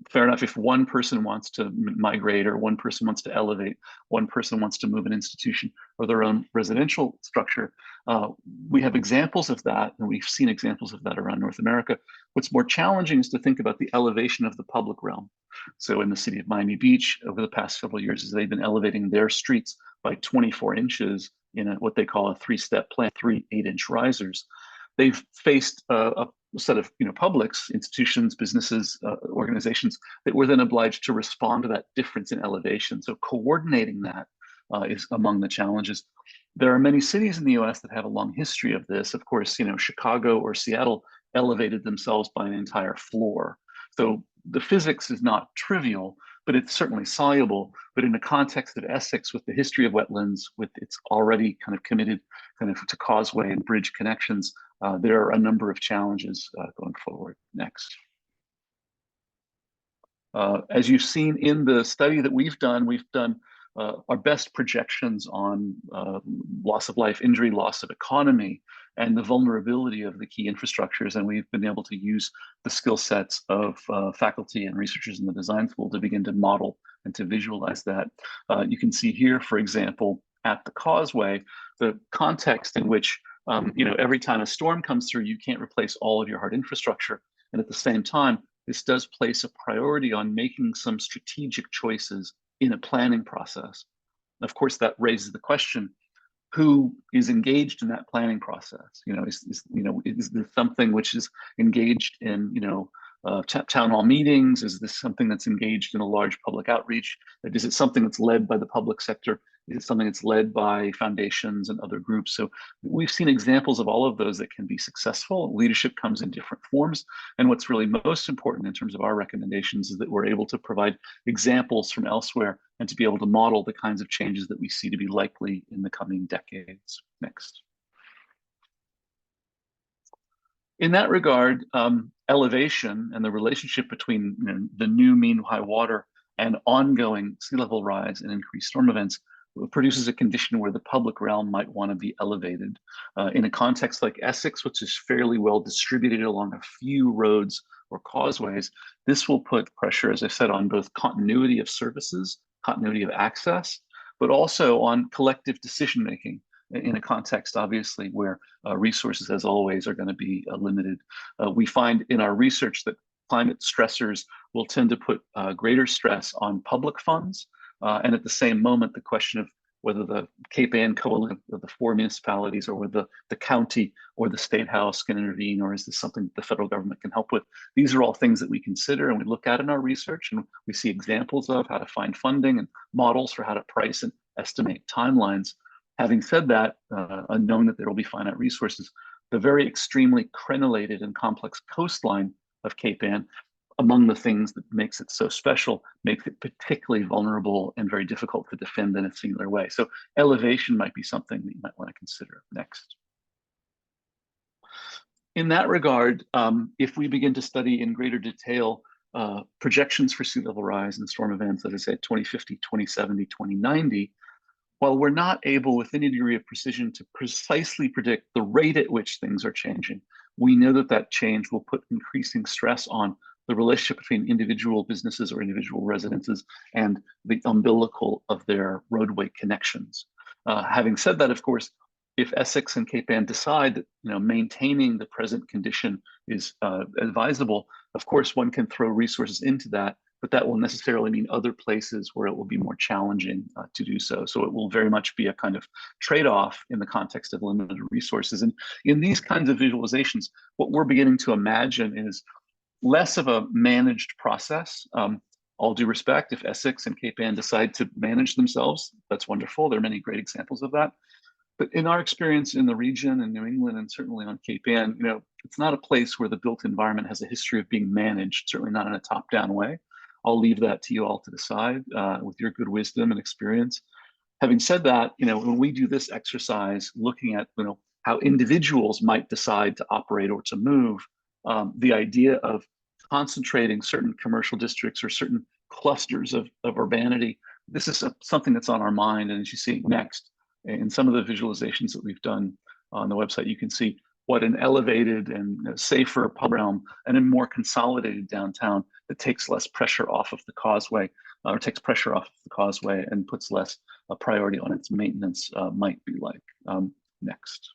fair enough if one person wants to migrate or one person wants to elevate, one person wants to move an institution or their own residential structure. We have examples of that, and we've seen examples of that around North America. What's more challenging is to think about the elevation of the public realm. So in the city of Miami Beach, over the past several years, as they've been elevating their streets by 24 inches in what they call a three-step plan, 3 8-inch risers, they've faced a set of publics, institutions, businesses, organizations that were then obliged to respond to that difference in elevation. So coordinating that is among the challenges. There are many cities in the US that have a long history of this. Of course, Chicago or Seattle elevated themselves by an entire floor. So the physics is not trivial, but it's certainly soluble. But in the context of Essex, with the history of wetlands, with its already kind of committed to causeway and bridge connections, there are a number of challenges going forward. Next. As you've seen in the study that we've done our best projections on loss of life, injury, loss of economy, and the vulnerability of the key infrastructures. And we've been able to use the skill sets of faculty and researchers in the design school to begin to model and to visualize that. You can see here, for example, at the causeway, the context in which every time a storm comes through, you can't replace all of your hard infrastructure. And at the same time, this does place a priority on making some strategic choices in a planning process. Of course, that raises the question, who is engaged in that planning process? Is this something which is engaged in, town hall meetings? Is this something that's engaged in a large public outreach? Is it something that's led by the public sector? Is it something that's led by foundations and other groups? So we've seen examples of all of those that can be successful. Leadership comes in different forms. And what's really most important in terms of our recommendations is that we're able to provide examples from elsewhere and to be able to model the kinds of changes that we see to be likely in the coming decades. Next. In that regard, elevation and the relationship between the new mean high water and ongoing sea level rise and increased storm events produces a condition where the public realm might want to be elevated. In a context like Essex, which is fairly well distributed along a few roads or causeways, this will put pressure, as I said, on both continuity of services, continuity of access, but also on collective decision making in a context, obviously, where resources, as always, are going to be limited. We find in our research that climate stressors will tend to put greater stress on public funds. And at the same moment, the question of whether the Cape Ann coalition of the 4 municipalities or whether the county or the state house can intervene, or is this something that the federal government can help with? These are all things that we consider and we look at in our research, and we see examples of how to find funding and models for how to price and estimate timelines. Having said that, unknown that there will be finite resources, the very extremely crenellated and complex coastline of Cape Ann, among the things that makes it so special, makes it particularly vulnerable and very difficult to defend in a singular way. So elevation might be something that you might want to consider. Next. In that regard, if we begin to study in greater detail projections for sea level rise and storm events, as I said, 2050, 2070, 2090, while we're not able with any degree of precision to precisely predict the rate at which things are changing, we know that that change will put increasing stress on the relationship between individual businesses or individual residences and the umbilical of their roadway connections. Having said that, of course, if Essex and Cape Ann decide that maintaining the present condition is advisable, of course, one can throw resources into that, but that will necessarily mean other places where it will be more challenging to do so. So it will very much be a kind of trade-off in the context of limited resources. And in these kinds of visualizations, what we're beginning to imagine is less of a managed process. All due respect, if Essex and Cape Ann decide to manage themselves, that's wonderful. There are many great examples of that. But in our experience in the region in New England and certainly on Cape Ann, it's not a place where the built environment has a history of being managed, certainly not in a top-down way. I'll leave that to you all to decide with your good wisdom and experience. Having said that, when we do this exercise, looking at how individuals might decide to operate or to move, the idea of concentrating certain commercial districts or certain clusters of urbanity, this is something that's on our mind. And as you see next, in some of the visualizations that we've done on the website, you can see what an elevated and safer pub realm and a more consolidated downtown that takes less pressure off of the causeway, or takes pressure off of the causeway and puts less priority on its maintenance might be like. Next.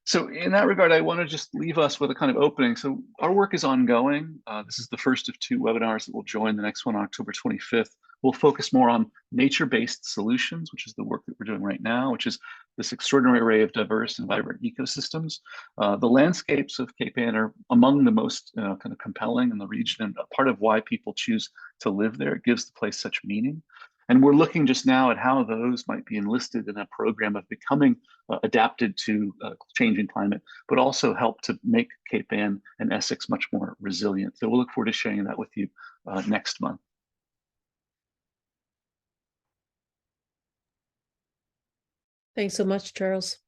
So in that regard, I want to just leave us with a kind of opening. So our work is ongoing. This is the first of 2 webinars that will join. The next one, October 25th. We'll focus more on nature-based solutions, which is the work that we're doing right now, which is this extraordinary array of diverse and vibrant ecosystems. The landscapes of Cape Ann are among the most kind of compelling in the region, and a part of why people choose to live there. It gives the place such meaning. And we're looking just now at how those might be enlisted in a program of becoming adapted to changing climate, but also help to make Cape Ann and Essex much more resilient. So we'll look forward to sharing that with you next month. Thanks so much, Charles.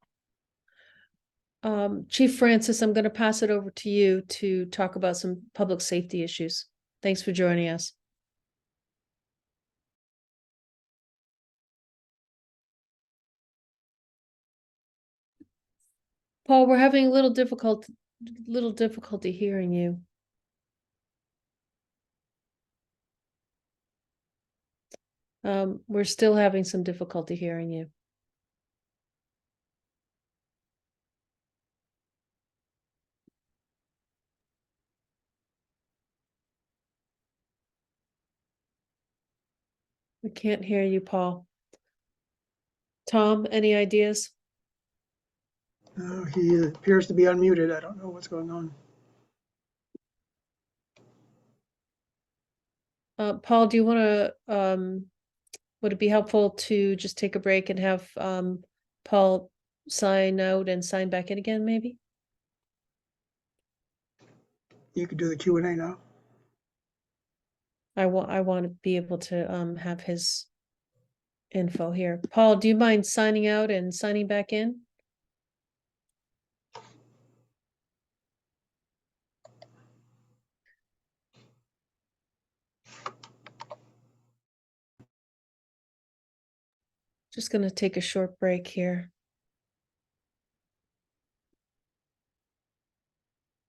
Chief Francis, I'm going to pass it over to you to talk about some public safety issues. Thanks for joining us. Paul, we're having a little difficulty hearing you. We're still having some difficulty hearing you. We can't hear you, Paul. Tom, any ideas? He appears to be unmuted. I don't know what's going on. Paul, do you want to, would it be helpful to just take a break and have Paul sign out and sign back in again, maybe? You could do the Q&A now. I want to be able to have his info here. Paul, do you mind signing out and signing back in? Just going to take a short break here.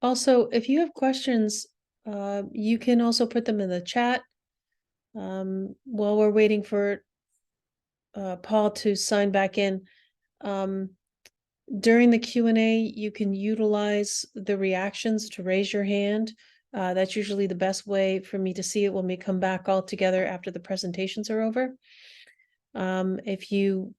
Also, if you have questions, you can also put them in the chat. While we're waiting for Paul to sign back in. During the Q&A, you can utilize the reactions to raise your hand. That's usually the best way for me to see it when we come back all together after the presentations are over. If you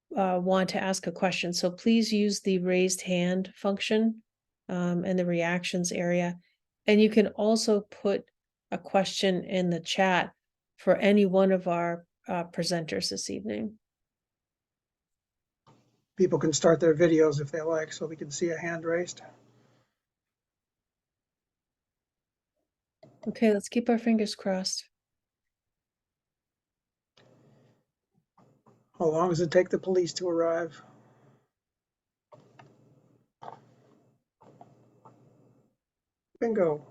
want to ask a question, so please use the raised hand function in the reactions area. And you can also put a question in the chat for any one of our presenters this evening. People can start their videos if they like, so we can see a hand raised. Okay, let's keep our fingers crossed. How long does it take the police to arrive? Bingo.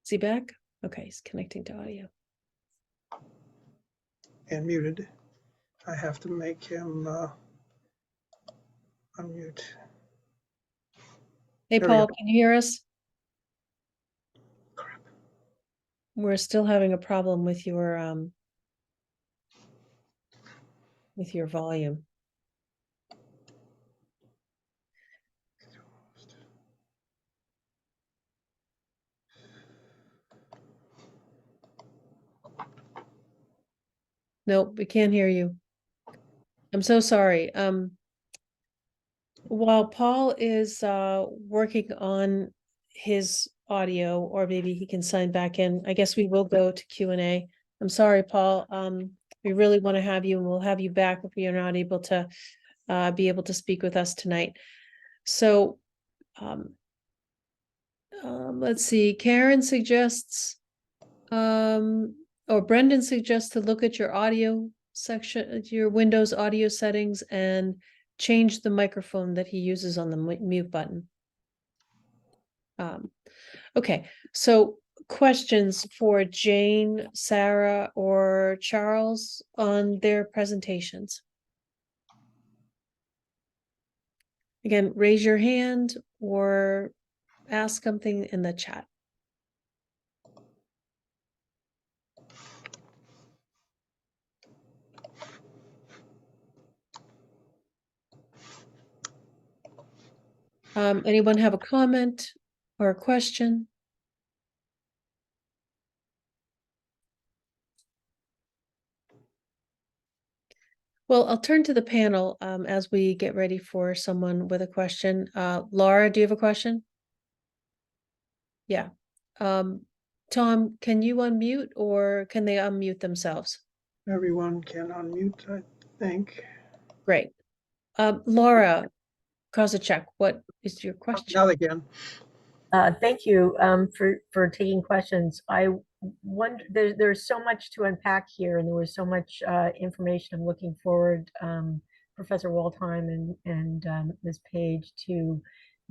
Is he back? Okay, he's connecting to audio. And muted. I have to make him unmute. Hey, There we Paul, go. can you hear us? Crap. We're still having a problem with your volume. Nope, we can't hear you. I'm so sorry. While Paul is working on his audio, or maybe he can sign back in, I guess we will go to Q&A. I'm sorry, Paul. We really want to have you, and we'll have you back if we are not able to be able to speak with us tonight. So let's see. Karen suggests, or Brendan suggests to look at your audio section, your Windows audio settings, and change the microphone that he uses on the mute button. Okay, so questions for Jayne, Sarah, or Charles on their presentations? Again, raise your hand or ask something in the chat. Anyone have a comment or a question? Well, I'll turn to the panel as we get ready for someone with a question. Laura, do you have a question? Yeah. Tom, can you unmute, or can they unmute themselves? Everyone can unmute, I think. Great. Laura Kozachek, what is your question? Now they can. Thank you for taking questions. I wonder, there's so much to unpack here, and there was so much information. I'm looking forward, Professor Waldheim and Ms. Page, to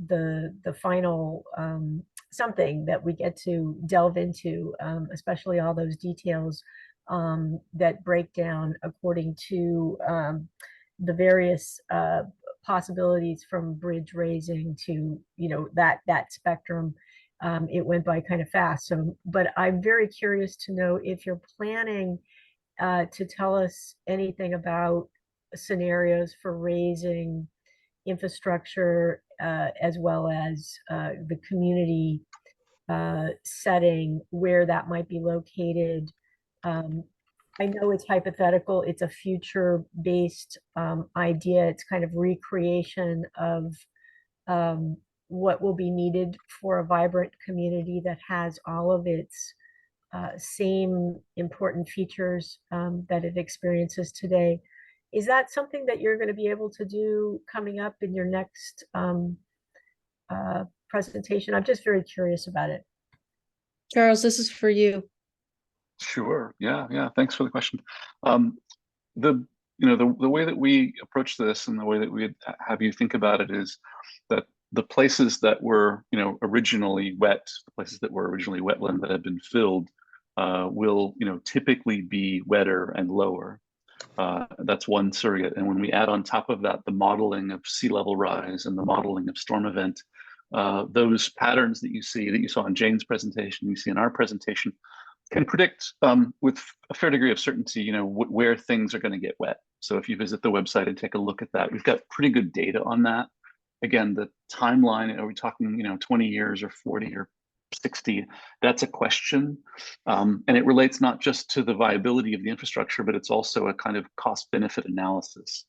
the final something that we get to delve into, especially all those details that break down according to the various possibilities, from bridge raising to, you know, that spectrum. It went by kind of fast. So, but I'm very curious to know if you're planning to tell us anything about scenarios for raising infrastructure, as well as the community setting, where that might be located, I know it's hypothetical, it's a future-based idea. It's kind of recreation of what will be needed for a vibrant community that has all of its same important features that it experiences today. Is that something that you're going to be able to do coming up in your next presentation? I'm just very curious about it. Charles, this is for you. Sure. Yeah. Thanks for the question. The the way that we approach this and the way that we have you think about it is that the places that were originally wet, the places that were originally wetland that have been filled, will typically be wetter and lower. That's one surrogate. And when we add on top of that the modeling of sea level rise and the modeling of storm event, those patterns that you saw in Jayne's presentation, you see in our presentation, can predict with a fair degree of certainty, where things are going to get wet. So if you visit the website and take a look at that, we've got pretty good data on that. Again, the timeline, are we talking, 20 years or 40 or 60? That's a question. And it relates not just to the viability of the infrastructure, but it's also a kind of cost benefit analysis.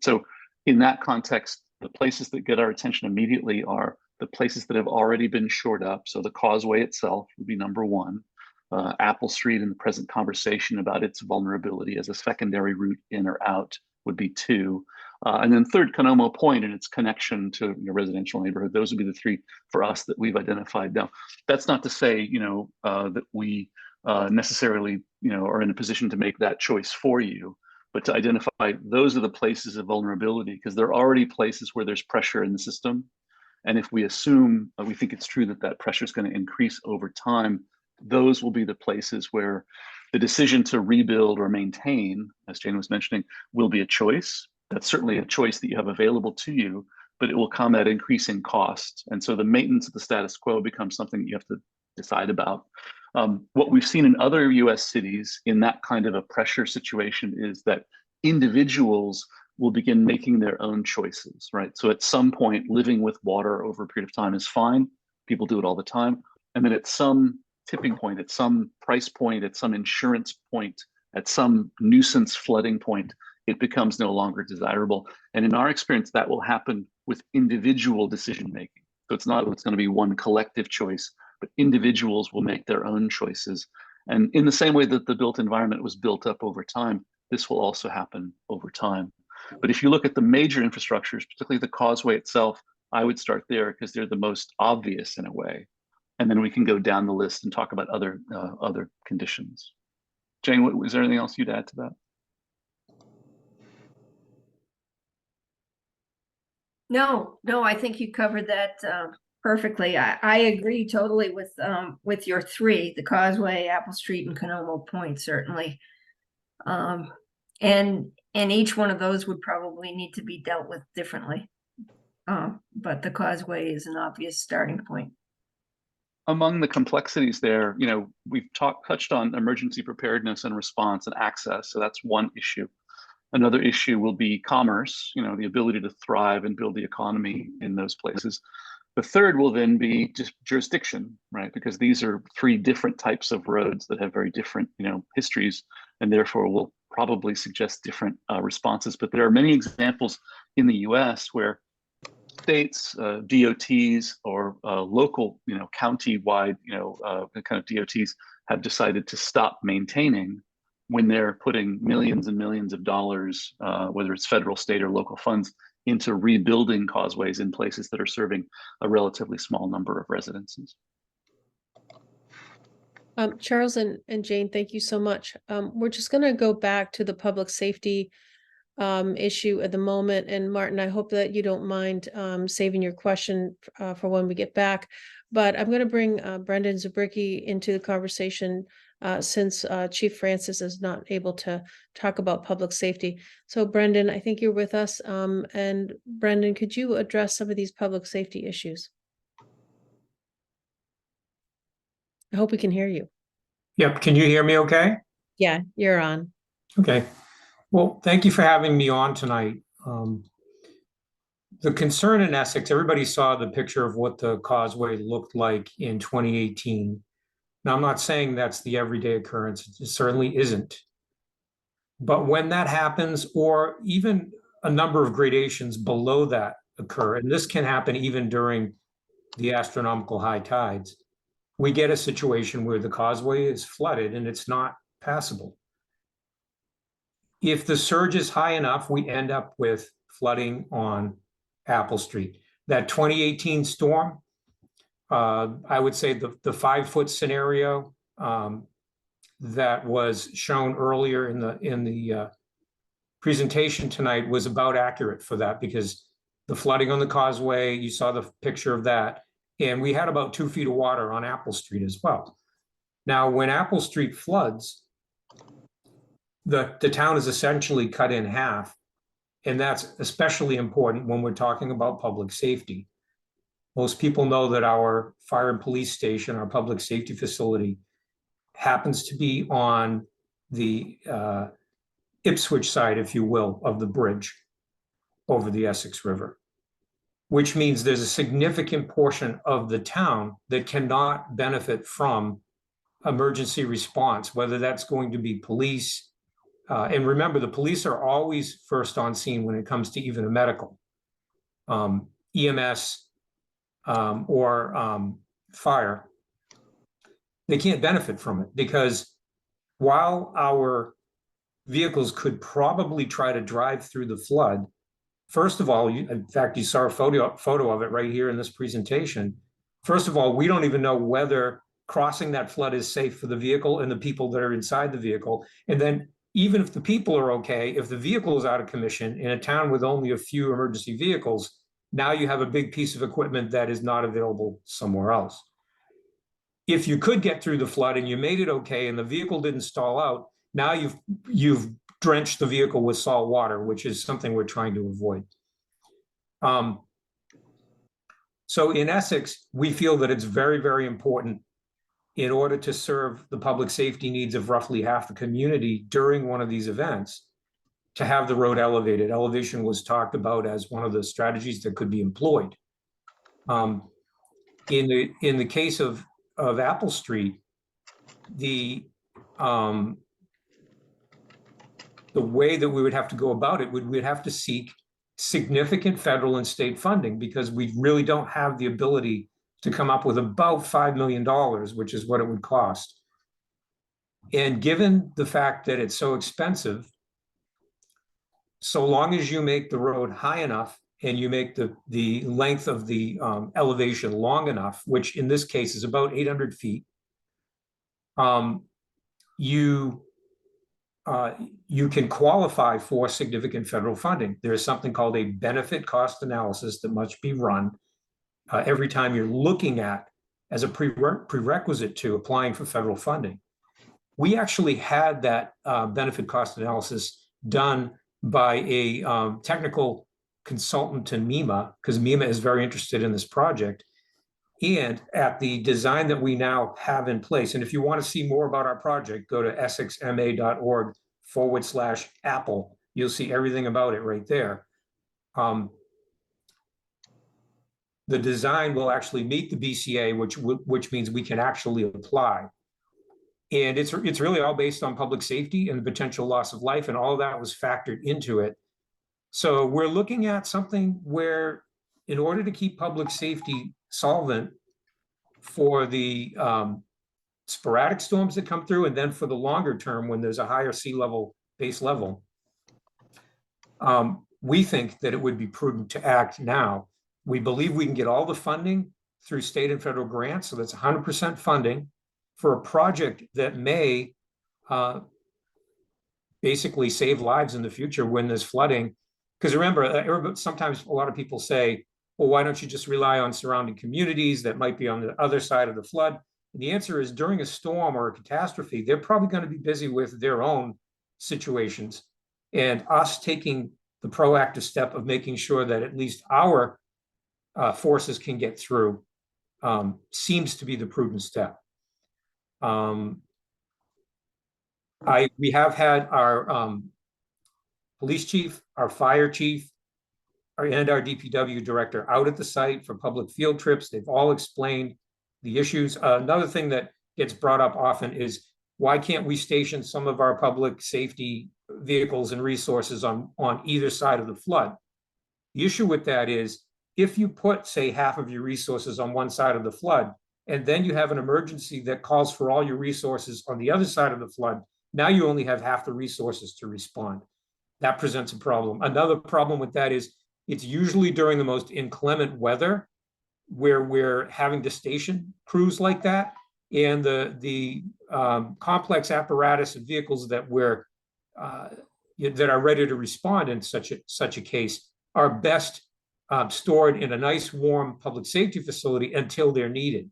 So in that context, the places that get our attention immediately are the places that have already been shored up. So the causeway itself would be number one. Apple Street in the present conversation about its vulnerability as a secondary route in or out would be two. And then third, Canomo Point and its connection to your residential neighborhood. Those would be the three for us that we've identified. Now, that's not to say, that we necessarily, are in a position to make that choice for you, but to identify those are the places of vulnerability because they're already places where there's pressure in the system. And if we assume, we think it's true that that pressure is going to increase over time, those will be the places where the decision to rebuild or maintain, as Jayne was mentioning, will be a choice. That's certainly a choice that you have available to you, but it will come at increasing cost. And so the maintenance of the status quo becomes something that you have to decide about. What we've seen in other US cities in that kind of a pressure situation is that individuals will begin making their own choices, right? So at some point, living with water over a period of time is fine. People do it all the time. And then at some tipping point, at some price point, at some insurance point, at some nuisance flooding point, it becomes no longer desirable. And in our experience, that will happen with individual decision making. So it's going to be one collective choice, but individuals will make their own choices. And in the same way that the built environment was built up over time, this will also happen over time. But if you look at the major infrastructures, particularly the causeway itself, I would start there because they're the most obvious in a way. And then we can go down the list and talk about other conditions. Jayne, is there anything else you'd add to that? No, I think you covered that perfectly. I agree totally with your three, the Causeway, Apple Street, and Canomo Point, certainly. And each one of those would probably need to be dealt with differently. But the Causeway is an obvious starting point. Among the complexities there, we've touched on emergency preparedness and response and access. So that's one issue. Another issue will be commerce, the ability to thrive and build the economy in those places. The third will then be just jurisdiction, right? Because these are three different types of roads that have very different, histories, and therefore will probably suggest different responses. But there are many examples in the US where states, DOTs, or local, county-wide, kind of DOTs have decided to stop maintaining when they're putting millions and millions of dollars, whether it's federal, state, or local funds, into rebuilding causeways in places that are serving a relatively small number of residences. Charles and Jayne, thank you so much. We're just going to go back to the public safety issue at the moment. And Martin, I hope that you don't mind saving your question for when we get back. But I'm going to bring Brendan Zabricki into the conversation since Chief Francis is not able to talk about public safety. So Brendan, I think you're with us. And Brendan, could you address some of these public safety issues? I hope we can hear you. Yep. Can you hear me okay? Yeah, you're on. Okay. Well, thank you for having me on tonight. The concern in Essex, everybody saw the picture of what the causeway looked like in 2018. Now, I'm not saying that's the everyday occurrence. It certainly isn't. But when that happens, or even a number of gradations below that occur, and this can happen even during the astronomical high tides, we get a situation where the causeway is flooded and it's not passable. If the surge is high enough, we end up with flooding on Apple Street. That 2018 storm, I would say the 5-foot scenario that was shown earlier in the presentation tonight was about accurate for that, because the flooding on the causeway, you saw the picture of that, and we had about 2 feet of water on Apple Street as well. Now, when Apple Street floods, the town is essentially cut in half, and that's especially important when we're talking about public safety. Most people know that our fire and police station, our public safety facility, happens to be on the Ipswich side, if you will, of the bridge over the Essex River, which means there's a significant portion of the town that cannot benefit from emergency response, whether that's going to be police. And remember, the police are always first on scene when it comes to even a medical, EMS, or fire. They can't benefit from it, because while our vehicles could probably try to drive through the flood, first of all, in fact, you saw a photo of it right here in this presentation. First of all, we don't even know whether crossing that flood is safe for the vehicle and the people that are inside the vehicle. And then even if the people are okay, if the vehicle is out of commission in a town with only a few emergency vehicles, now you have a big piece of equipment that is not available somewhere else. If you could get through the flood and you made it okay and the vehicle didn't stall out, now you've drenched the vehicle with salt water, which is something we're trying to avoid. So in Essex, we feel that it's very, very important, in order to serve the public safety needs of roughly half the community during one of these events, to have the road elevated. Elevation was talked about as one of the strategies that could be employed. In the case of Apple Street, the way that we would have to go about it we'd have to seek significant federal and state funding, because we really don't have the ability to come up with about $5 million, which is what it would cost. And given the fact that it's so expensive, so long as you make the road high enough and you make the length of the elevation long enough, which in this case is about 800 feet, you can qualify for significant federal funding. There is something called a benefit cost analysis that must be run every time you're looking at, as a prerequisite to applying for federal funding. We actually had that benefit cost analysis done by a technical consultant to MEMA, because MEMA is very interested in this project, and at the design that we now have in place. And if you want to see more about our project, go to essexma.org/Apple. You'll see everything about it right there. The design will actually meet the BCA, which means we can actually apply. And it's really all based on public safety and the potential loss of life, and all of that was factored into it. So we're looking at something where, in order to keep public safety solvent for the sporadic storms that come through, and then for the longer term when there's a higher sea level, base level, we think that it would be prudent to act now. We believe we can get all the funding through state and federal grants, so that's 100% funding for a project that may basically save lives in the future when there's flooding. Because remember, sometimes a lot of people say, well, why don't you just rely on surrounding communities that might be on the other side of the flood? And the answer is, during a storm or a catastrophe, they're probably going to be busy with their own situations. And us taking the proactive step of making sure that at least our forces can get through seems to be the prudent step. We have had our police chief, our fire chief, and our DPW director out at the site for public field trips. They've all explained the issues. Another thing that gets brought up often is, why can't we station some of our public safety vehicles and resources on either side of the flood. The issue with that is if you put, say, half of your resources on one side of the flood, and then you have an emergency that calls for all your resources on the other side of the flood, now you only have half the resources to respond. That presents a problem. Another problem with that is it's usually during the most inclement weather where we're having to station crews like that, and the complex apparatus and vehicles that that are ready to respond in such a case are best stored in a nice warm public safety facility until they're needed.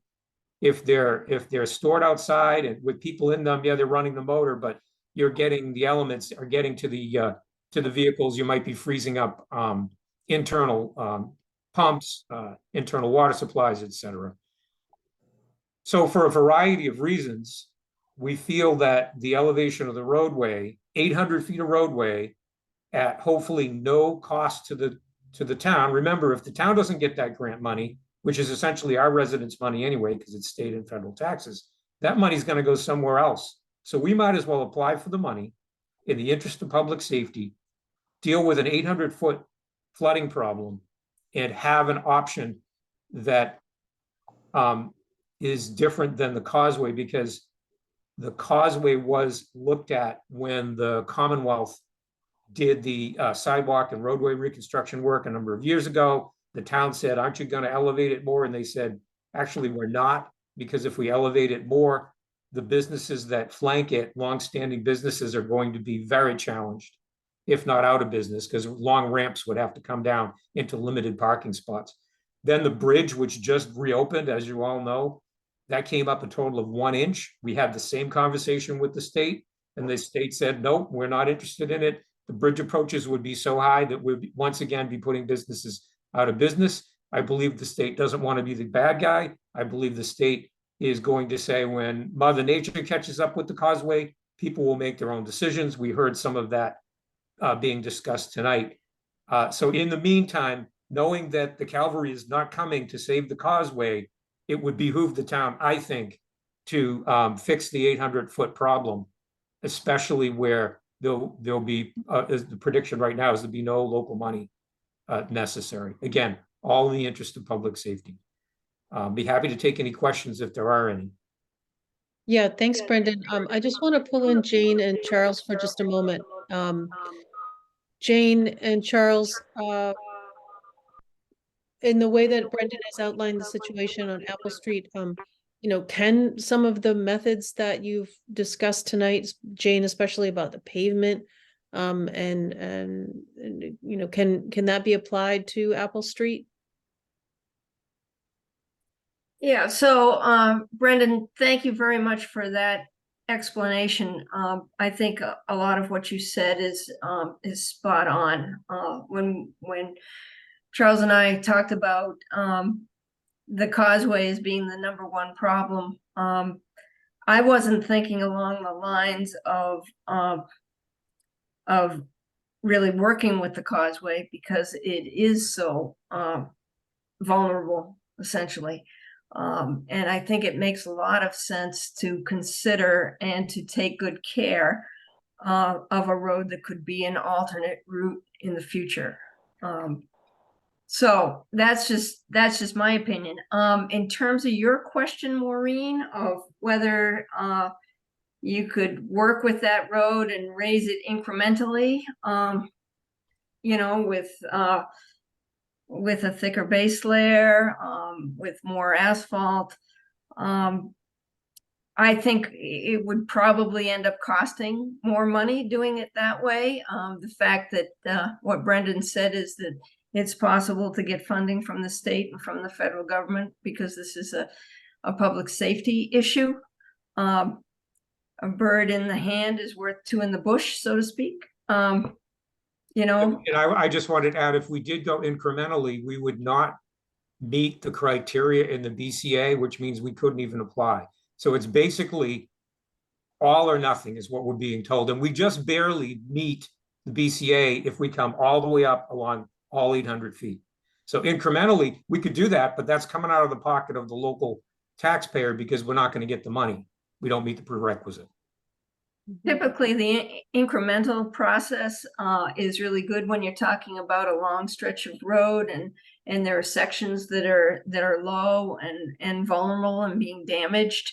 If they're stored outside and with people in them, yeah, they're running the motor, but the elements are getting to the vehicles. You might be freezing up internal pumps, internal water supplies, etc. So for a variety of reasons, we feel that the elevation of the roadway, 800 feet of roadway, at hopefully no cost to the town. Remember, if the town doesn't get that grant money, which is essentially our residents' money anyway, because it's state and federal taxes, that money's going to go somewhere else. So we might as well apply for the money in the interest of public safety, deal with an 800-foot flooding problem, and have an option that is different than the Causeway, because the Causeway was looked at when the Commonwealth did the sidewalk and roadway reconstruction work a number of years ago. The town said, aren't you going to elevate it more? And they said, actually, we're not, because if we elevate it more, the businesses that flank it, longstanding businesses, are going to be very challenged, if not out of business, because long ramps would have to come down into limited parking spots. Then the bridge, which just reopened, as you all know, that came up a total of 1 inch. We had the same conversation with the state, and the state said, nope, we're not interested in it. The bridge approaches would be so high that we'd once again be putting businesses out of business. I believe the state doesn't want to be the bad guy. I believe the state is going to say, when Mother Nature catches up with the Causeway, people will make their own decisions. We heard some of that being discussed tonight. So in the meantime, knowing that the cavalry is not coming to save the Causeway, it would behoove the town, I think, to fix the 800-foot problem, especially where there'll be, the prediction right now is there'll be no local money necessary. Again, all in the interest of public safety. Be happy to take any questions if there are any. Yeah, thanks, Brendan. I just want to pull in Jayne and Charles for just a moment. Jayne and Charles, in the way that Brendan has outlined the situation on Apple Street, can some of the methods that you've discussed tonight, Jayne, especially about the pavement, and can that be applied to Apple Street? Yeah, so Brendan, thank you very much for that explanation. I think a lot of what you said is spot on. When Charles and I talked about the Causeway as being the #1 problem, I wasn't thinking along the lines of really working with the Causeway, because it is so vulnerable, essentially. And I think it makes a lot of sense to consider and to take good care of a road that could be an alternate route in the future. So that's just my opinion. In terms of your question, Maureen, of whether you could work with that road and raise it incrementally, with a thicker base layer, with more asphalt, I think it would probably end up costing more money doing it that way. The fact that what Brendan said is that it's possible to get funding from the state and from the federal government, because this is a public safety issue. A bird in the hand is worth two in the bush, so to speak. And I just wanted to add, if we did go incrementally, we would not meet the criteria in the BCA, which means we couldn't even apply. So it's basically all or nothing is what we're being told. And we just barely meet the BCA if we come all the way up along all 800 feet. So incrementally, we could do that, but that's coming out of the pocket of the local taxpayer, because we're not going to get the money. We don't meet the prerequisite. Typically, the incremental process is really good when you're talking about a long stretch of road, and there are sections that are low and vulnerable and being damaged.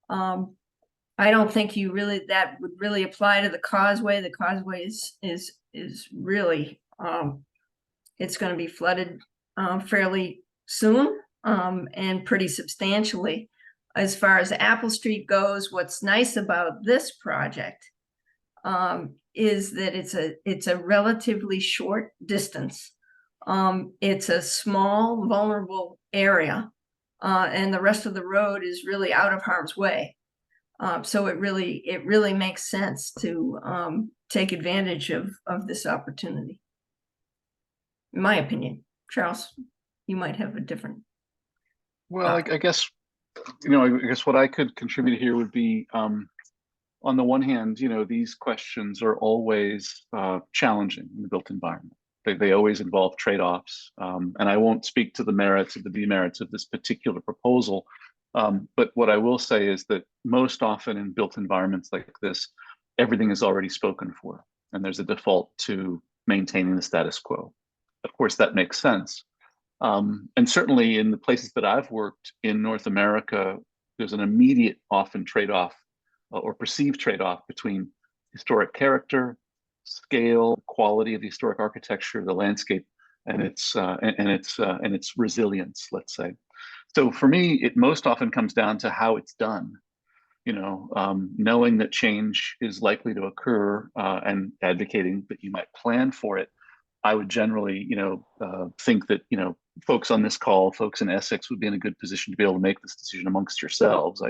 I don't think that would really apply to the Causeway. The Causeway is really it's going to be flooded fairly soon and pretty substantially. As far as Apple Street goes, what's nice about this project is that it's a relatively short distance. It's a small, vulnerable area, and the rest of the road is really out of harm's way. So it really makes sense to take advantage of this opportunity. In my opinion. Charles, you might have a different. Well, I guess, I guess what I could contribute here would be, on the one hand, these questions are always challenging in the built environment. They always involve trade-offs, and I won't speak to the merits or the demerits of this particular proposal. But what I will say is that most often in built environments like this, everything is already spoken for, and there's a default to maintaining the status quo. Of course, that makes sense. And certainly in the places that I've worked in North America, there's an immediate, often trade-off or perceived trade-off between historic character, scale, quality of the historic architecture, the landscape, and its resilience, let's say. So for me, it most often comes down to how it's done. Knowing that change is likely to occur and advocating that you might plan for it. I would generally, think that, folks on this call, folks in Essex would be in a good position to be able to make this decision amongst yourselves.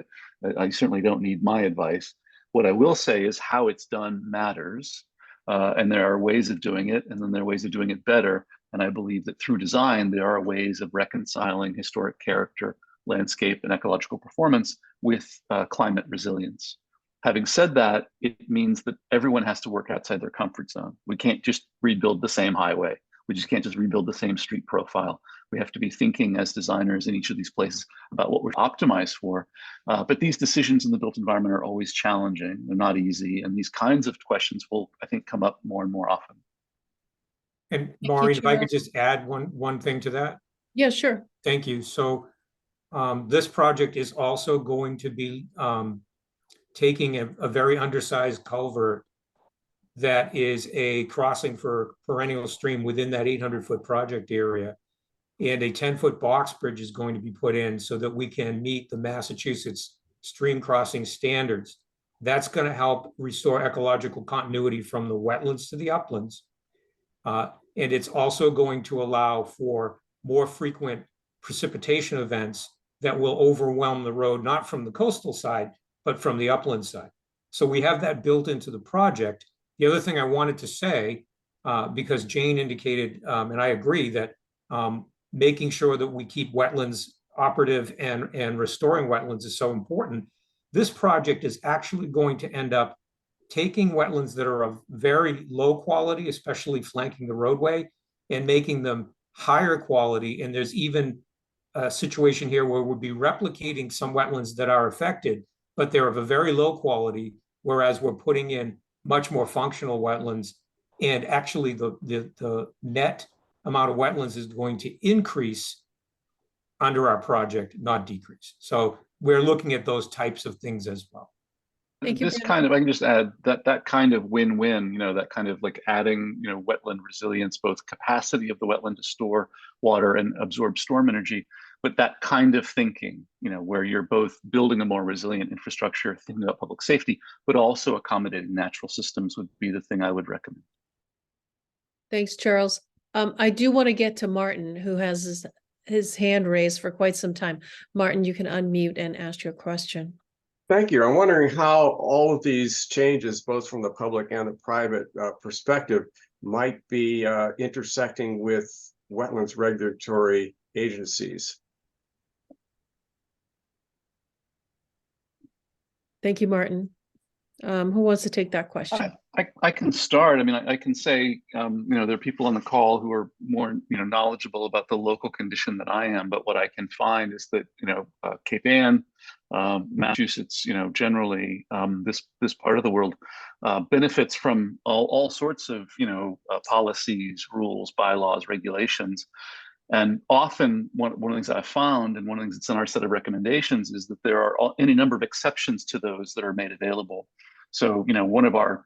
I certainly don't need my advice. What I will say is how it's done matters. And there are ways of doing it, and then there are ways of doing it better. And I believe that through design, there are ways of reconciling historic character, landscape, and ecological performance with climate resilience. Having said that, it means that everyone has to work outside their comfort zone. We can't just rebuild the same highway. We just can't just rebuild the same street profile. We have to be thinking as designers in each of these places about what we're optimized for. But these decisions in the built environment are always challenging. They're not easy. And these kinds of questions will, I think, come up more and more often. And Maureen, if I could just add one thing to that. Yeah, sure. Thank you. So this project is also going to be taking a very undersized culvert that is a crossing for perennial stream within that 800-foot project area. And a 10-foot box bridge is going to be put in so that we can meet the Massachusetts stream crossing standards. That's going to help restore ecological continuity from the wetlands to the uplands. And it's also going to allow for more frequent precipitation events that will overwhelm the road, not from the coastal side, but from the upland side. So we have that built into the project. The other thing I wanted to say, because Jayne indicated, and I agree, that making sure that we keep wetlands operative and restoring wetlands is so important. This project is actually going to end up taking wetlands that are of very low quality, especially flanking the roadway, and making them higher quality. And there's even a situation here where we'll be replicating some wetlands that are affected, but they're of a very low quality, whereas we're putting in much more functional wetlands. And actually the net amount of wetlands is going to increase under our project, not decrease. So we're looking at those types of things as well. Thank you, This Brandon. kind of, I can just add that kind of win-win, that kind of like adding, wetland resilience, both capacity of the wetland to store water and absorb storm energy, but that kind of thinking, where you're both building a more resilient infrastructure, thinking about public safety, but also accommodating natural systems would be the thing I would recommend. Thanks, Charles. I do want to get to Martin, who has his hand raised for quite some time. Martin, you can unmute and ask your question. Thank you. I'm wondering how all of these changes, both from the public and the private perspective, might be intersecting with wetlands regulatory agencies. Thank you, Martin. Who wants to take that question? I can start. I mean, I can say, there are people on the call who are more, knowledgeable about the local condition than I am. But what I can find is that, Cape Ann, Massachusetts, generally, this part of the world benefits from all sorts of, policies, rules, bylaws, regulations. And often one of the things I've found, and one of the things that's in our set of recommendations, is that there are any number of exceptions to those that are made available. So, one of our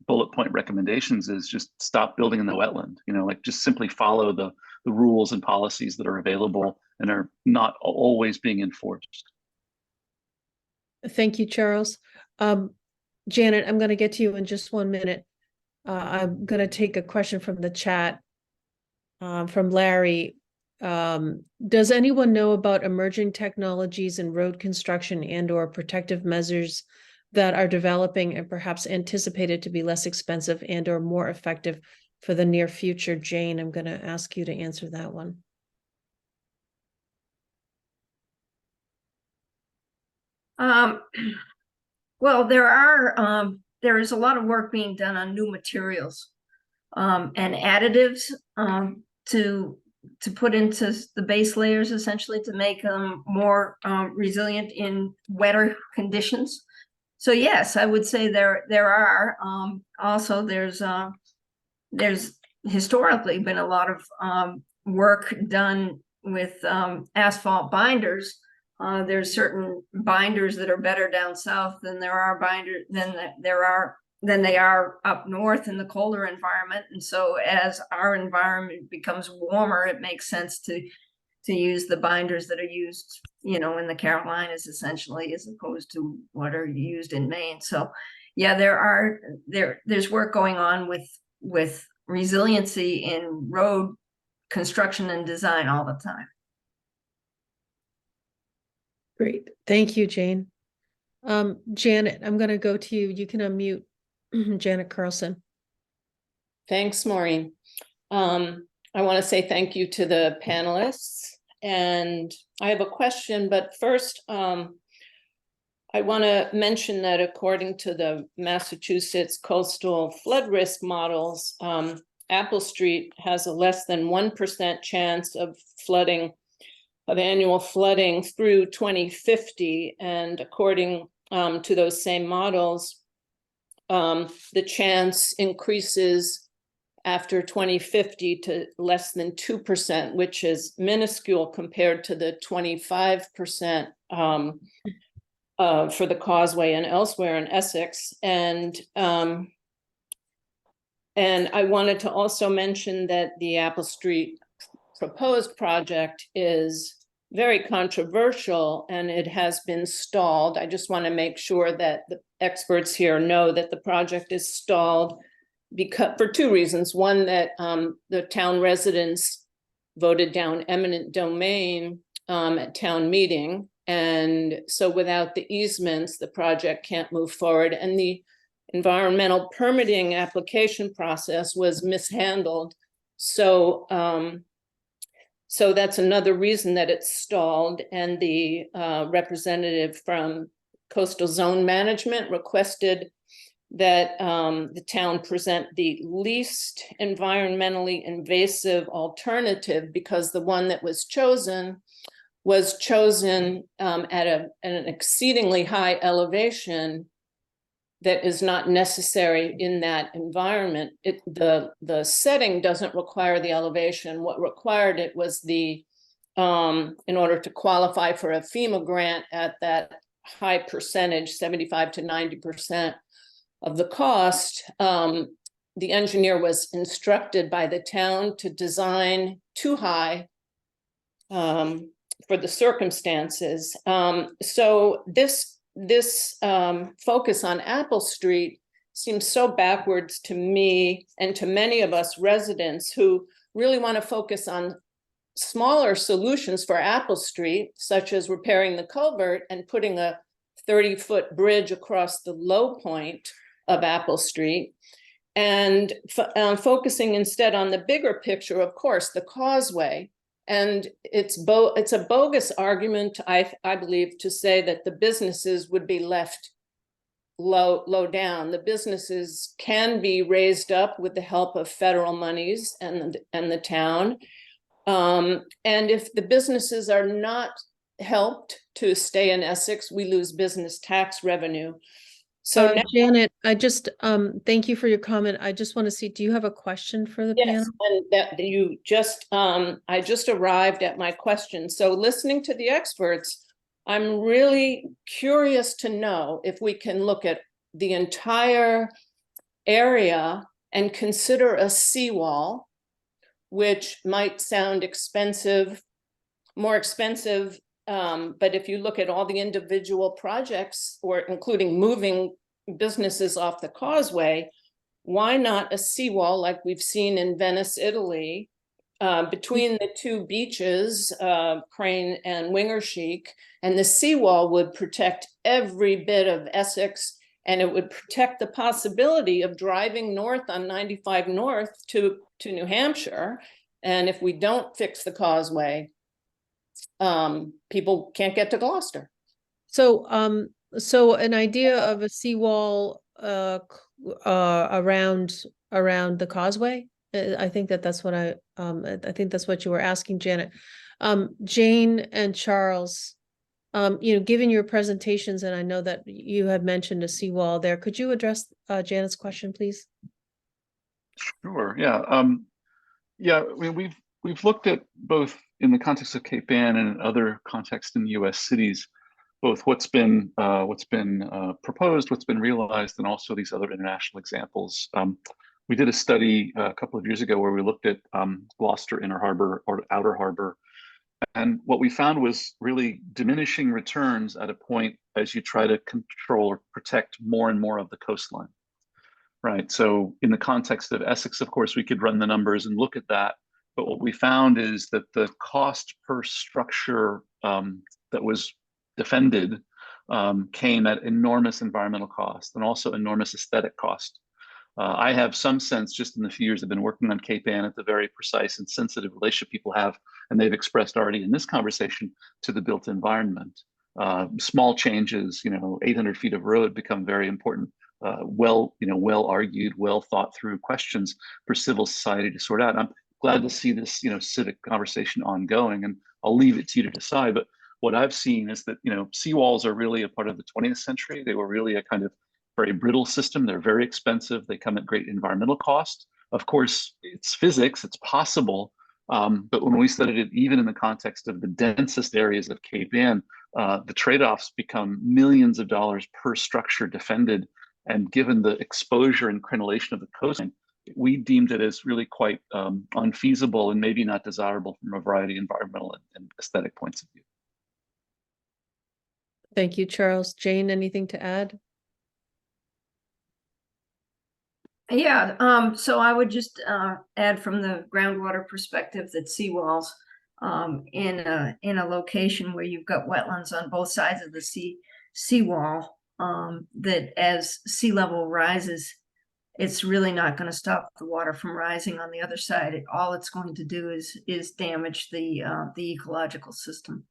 bullet point recommendations is just stop building in the wetland, like just simply follow the rules and policies that are available and are not always being enforced. Thank you, Charles. Janet, I'm going to get to you in just 1 minute. I'm going to take a question from the chat from Larry. Does anyone know about emerging technologies in road construction and/or protective measures that are developing and perhaps anticipated to be less expensive and/or more effective for the near future? Jayne, I'm going to ask you to answer that one. Well, there is a lot of work being done on new materials and additives to put into the base layers, essentially to make them more resilient in wetter conditions. So yes, I would say there are. Also, there's historically been a lot of work done with asphalt binders. There's certain binders that are better down south than they are up north in the colder environment. And so as our environment becomes warmer, it makes sense to use the binders that are used, in the Carolinas, essentially, as opposed to what are used in Maine. So yeah, there's work going on with resiliency in road construction and design all the time. Great. Thank you, Jayne. Janet, I'm going to go to you. You can unmute Janet Carlson. Thanks, Maureen. I want to say thank you to the panelists. And I have a question, but first, I want to mention that according to the Massachusetts coastal flood risk models, Apple Street has a less than 1% chance of annual flooding through 2050. And according to those same models, the chance increases after 2050 to less than 2%, which is minuscule compared to the 25% for the Causeway and elsewhere in Essex. And I wanted to also mention that the Apple Street proposed project is very controversial and it has been stalled. I just want to make sure that the experts here know that the project is stalled for two reasons. One, that the town residents voted down eminent domain at town meeting. And so without the easements, the project can't move forward. And the environmental permitting application process was mishandled. So that's another reason that it's stalled. And the representative from Coastal Zone Management requested that the town present the least environmentally invasive alternative, because the one that was chosen at an exceedingly high elevation that is not necessary in that environment. The setting doesn't require the elevation. What required it was in order to qualify for a FEMA grant at that high percentage, 75 to 90% of the cost, the engineer was instructed by the town to design too high for the circumstances. So this focus on Apple Street seems so backwards to me and to many of us residents who really want to focus on smaller solutions for Apple Street, such as repairing the culvert and putting a 30-foot bridge across the low point of Apple Street, and focusing instead on the bigger picture, of course, the Causeway. And it's a bogus argument, I believe, to say that the businesses would be left low down. The businesses can be raised up with the help of federal monies and the town. And if the businesses are not helped to stay in Essex, we lose business tax revenue. So now, Janet, I just, thank you for your comment. I just want to see, do you have a question for the yes, panel? and that you just, I just arrived at my question. So listening to the experts, I'm really curious to know if we can look at the entire area and consider a seawall, which might sound expensive, more expensive. But if you look at all the individual projects, or including moving businesses off the Causeway, why not a seawall like we've seen in Venice, Italy, between the two beaches, Crane and Wingershik, and the seawall would protect every bit of Essex, and it would protect the possibility of driving north on 95 North to New Hampshire. And if we don't fix the Causeway, people can't get to Gloucester. So, so an idea of a seawall, around the Causeway? I think that's what I think that's what you were asking, Janet. Jayne and Charles, you know, given your presentations, and I know that you had mentioned a seawall there, could you address Janet's question, please? Sure. Yeah. Yeah. I mean, we've looked at both in the context of Cape Ann and in other contexts in U.S. cities, both what's been proposed, what's been realized, and also these other international examples. We did a study a couple of years ago where we looked at Gloucester Inner Harbor or Outer Harbor, and what we found was really diminishing returns at a point as you try to control or protect more and more of the coastline. Right. So in the context of Essex, of course, we could run the numbers and look at that. But what we found is that the cost per structure that was defended came at enormous environmental cost and also enormous aesthetic cost. I have some sense, just in the few years I've been working on Cape Ann, at the very precise and sensitive relationship people have, and they've expressed already in this conversation, to the built environment. Small changes, 800 feet of road become very important. Well argued, well thought through questions for civil society to sort out. I'm glad to see this, civic conversation ongoing, and I'll leave it to you to decide. But what I've seen is that, seawalls are really a part of the 20th century. They were really a kind of very brittle system. They're very expensive. They come at great environmental cost. Of course, it's physics, it's possible. But when we studied it, even in the context of the densest areas of Cape Ann, the trade-offs become millions of dollars per structure defended. And given the exposure and crenellation of the coastline, we deemed it as really quite unfeasible and maybe not desirable from a variety of environmental and aesthetic points of view. Thank you, Charles. Jayne, anything to add? Yeah, so I would just add from the groundwater perspective that seawalls in a location where you've got wetlands on both sides of the seawall, that as sea level rises, it's really not going to stop the water from rising on the other side. All it's going to do is damage the ecological system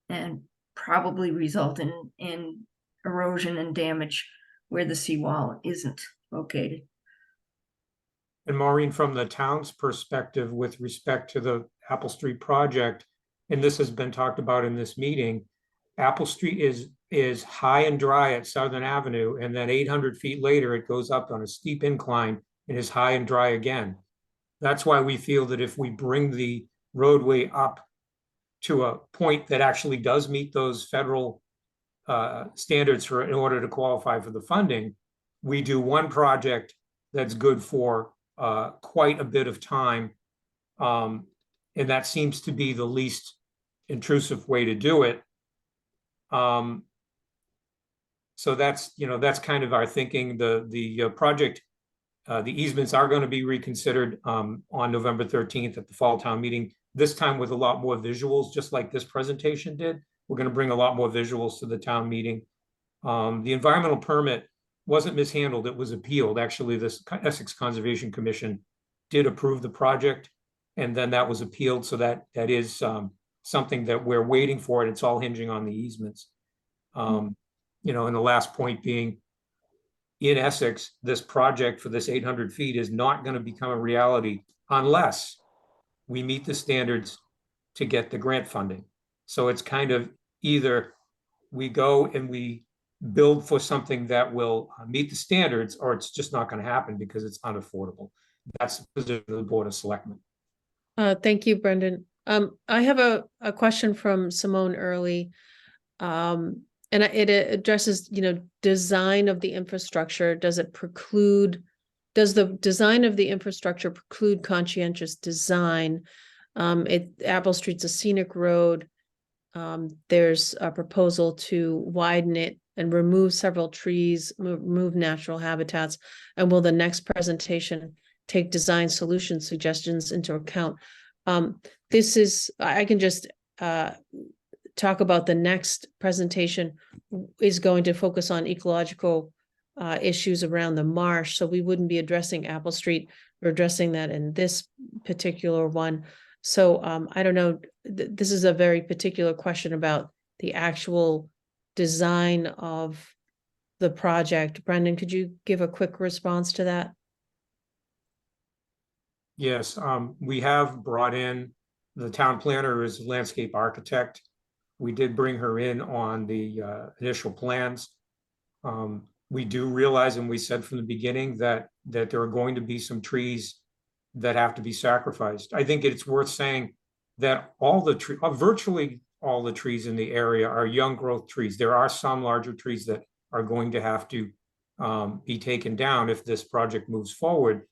and probably result in erosion and damage where the seawall isn't located. And Maureen, from the town's perspective with respect to the Apple Street project, and this has been talked about in this meeting, Apple Street is high and dry at Southern Avenue, and then 800 feet later, it goes up on a steep incline and is high and dry again. That's why we feel that if we bring the roadway up to a point that actually does meet those federal standards in order to qualify for the funding, we do one project that's good for quite a bit of time. And that seems to be the least intrusive way to do it. So that's kind of our thinking. The project, the easements are going to be reconsidered on November 13th at the fall town meeting, this time with a lot more visuals, just like this presentation did. We're going to bring a lot more visuals to the town meeting. The environmental permit wasn't mishandled, it was appealed. Actually, this Essex Conservation Commission did approve the project, and then that was appealed. So that is something that we're waiting for, and it's all hinging on the easements. And the last point being, in Essex, this project for this 800 feet is not going to become a reality unless we meet the standards to get the grant funding. So it's kind of either we go and we build for something that will meet the standards, or it's just not going to happen because it's unaffordable. That's the position of the Board of Selectmen. Thank you, Brendan. I have a question from Simone Early. And it addresses, design of the infrastructure. Does the design of the infrastructure preclude conscientious design? Apple Street's a scenic road. There's a proposal to widen it and remove several trees, remove natural habitats. And will the next presentation take design solution suggestions into account? I can just talk about the next presentation is going to focus on ecological issues around the marsh. So we wouldn't be addressing Apple Street. We're addressing that in this particular one. So I don't know, this is a very particular question about the actual design of the project. Brendan, could you give a quick response to that? Yes, we have brought in the town planner as landscape architect. We did bring her in on the initial plans. We do realize, and we said from the beginning, that there are going to be some trees that have to be sacrificed. I think it's worth saying that virtually all the trees in the area are young growth trees. There are some larger trees that are going to have to be taken down if this project moves forward.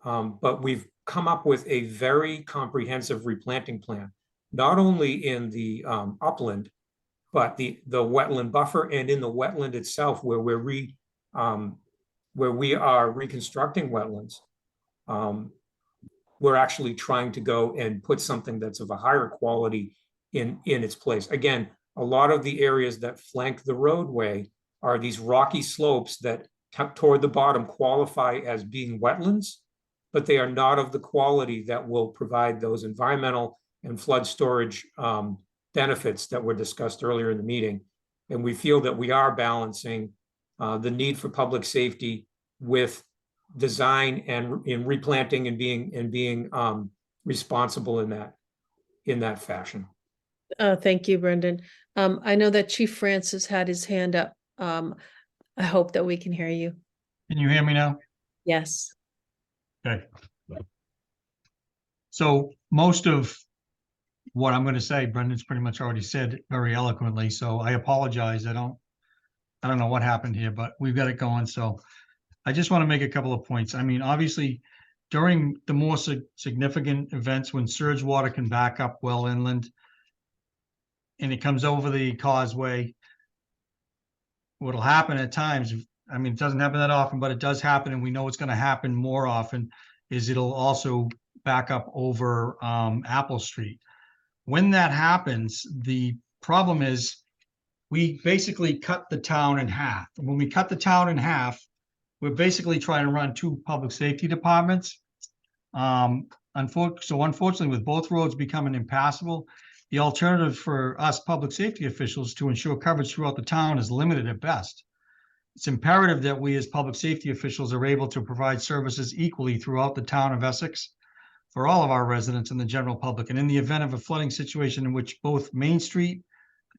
But we've come up with a very comprehensive replanting plan, not only in the upland, but the wetland buffer and in the wetland itself, where we are reconstructing wetlands. We're actually trying to go and put something that's of a higher quality in its place. Again, a lot of the areas that flank the roadway are these rocky slopes that toward the bottom qualify as being wetlands, but they are not of the quality that will provide those environmental and flood storage benefits that were discussed earlier in the meeting. And we feel that we are balancing the need for public safety with design and in replanting and being responsible in that fashion. Thank you, Brendan. I know that Chief Francis had his hand up. I hope that we can hear you. Can you hear me now? Yes. Okay. So most of what I'm going to say, Brendan's pretty much already said very eloquently. So I apologize. I don't know what happened here, but we've got it going. So I just want to make a couple of points. I mean, obviously, during the more significant events when surge water can back up well inland and it comes over the causeway, what'll happen at times, I mean, it doesn't happen that often, but it does happen, and we know it's going to happen more often, is it'll also back up over Apple Street. When that happens, the problem is we basically cut the town in half. And when we cut the town in half, we're basically trying to run two public safety departments. Unfortunately, with both roads becoming impassable, the alternative for us public safety officials to ensure coverage throughout the town is limited at best. It's imperative that we as public safety officials are able to provide services equally throughout the town of Essex for all of our residents and the general public. And in the event of a flooding situation in which both Main Street,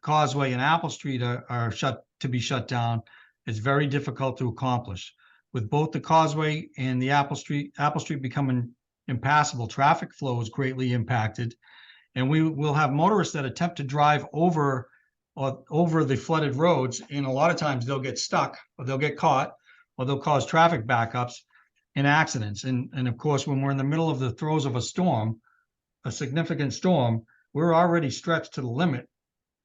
Causeway, and Apple Street are shut down, it's very difficult to accomplish. With both the Causeway and the Apple Street becoming impassable, traffic flow is greatly impacted, and we will have motorists that attempt to drive over the flooded roads, and a lot of times they'll get stuck, or they'll get caught, or they'll cause traffic backups and accidents. And of course, when we're in the middle of the throes of a storm, a significant storm, we're already stretched to the limit.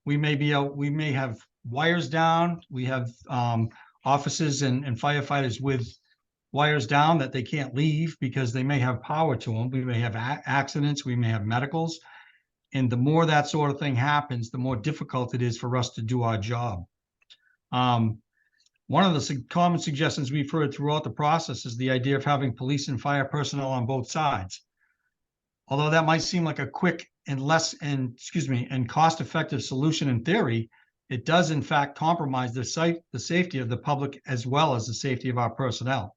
We may have wires down. We have offices and firefighters with wires down that they can't leave because they may have power to them. We may have accidents. We may have medicals. And the more that sort of thing happens, the more difficult it is for us to do our job. One of the common suggestions we've heard throughout the process is the idea of having police and fire personnel on both sides. Although that might seem like a quick and cost-effective solution in theory, it does in fact compromise the safety of the public as well as the safety of our personnel.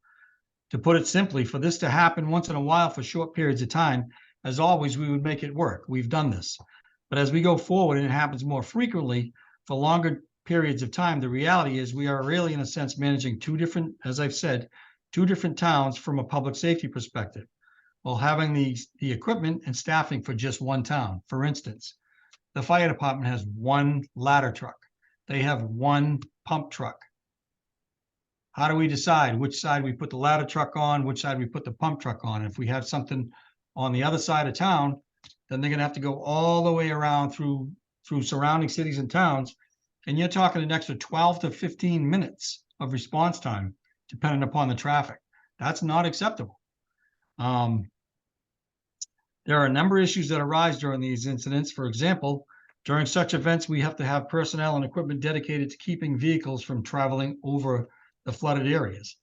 To put it simply, for this to happen once in a while for short periods of time, as always, we would make it work. We've done this. But as we go forward and it happens more frequently for longer periods of time, the reality is we are really, in a sense, managing two different, as I've said, two different towns from a public safety perspective, while having the equipment and staffing for just one town. For instance, the fire department has one ladder truck. They have one pump truck. How do we decide which side we put the ladder truck on, which side we put the pump truck on? If we have something on the other side of town, then they're gonna have to go all the way around through surrounding cities and towns. And you're talking an extra 12 to 15 minutes of response time, depending upon the traffic. That's not acceptable. There are a number of issues that arise during these incidents. For example, during such events, we have to have personnel and equipment dedicated to keeping vehicles from traveling over the flooded areas.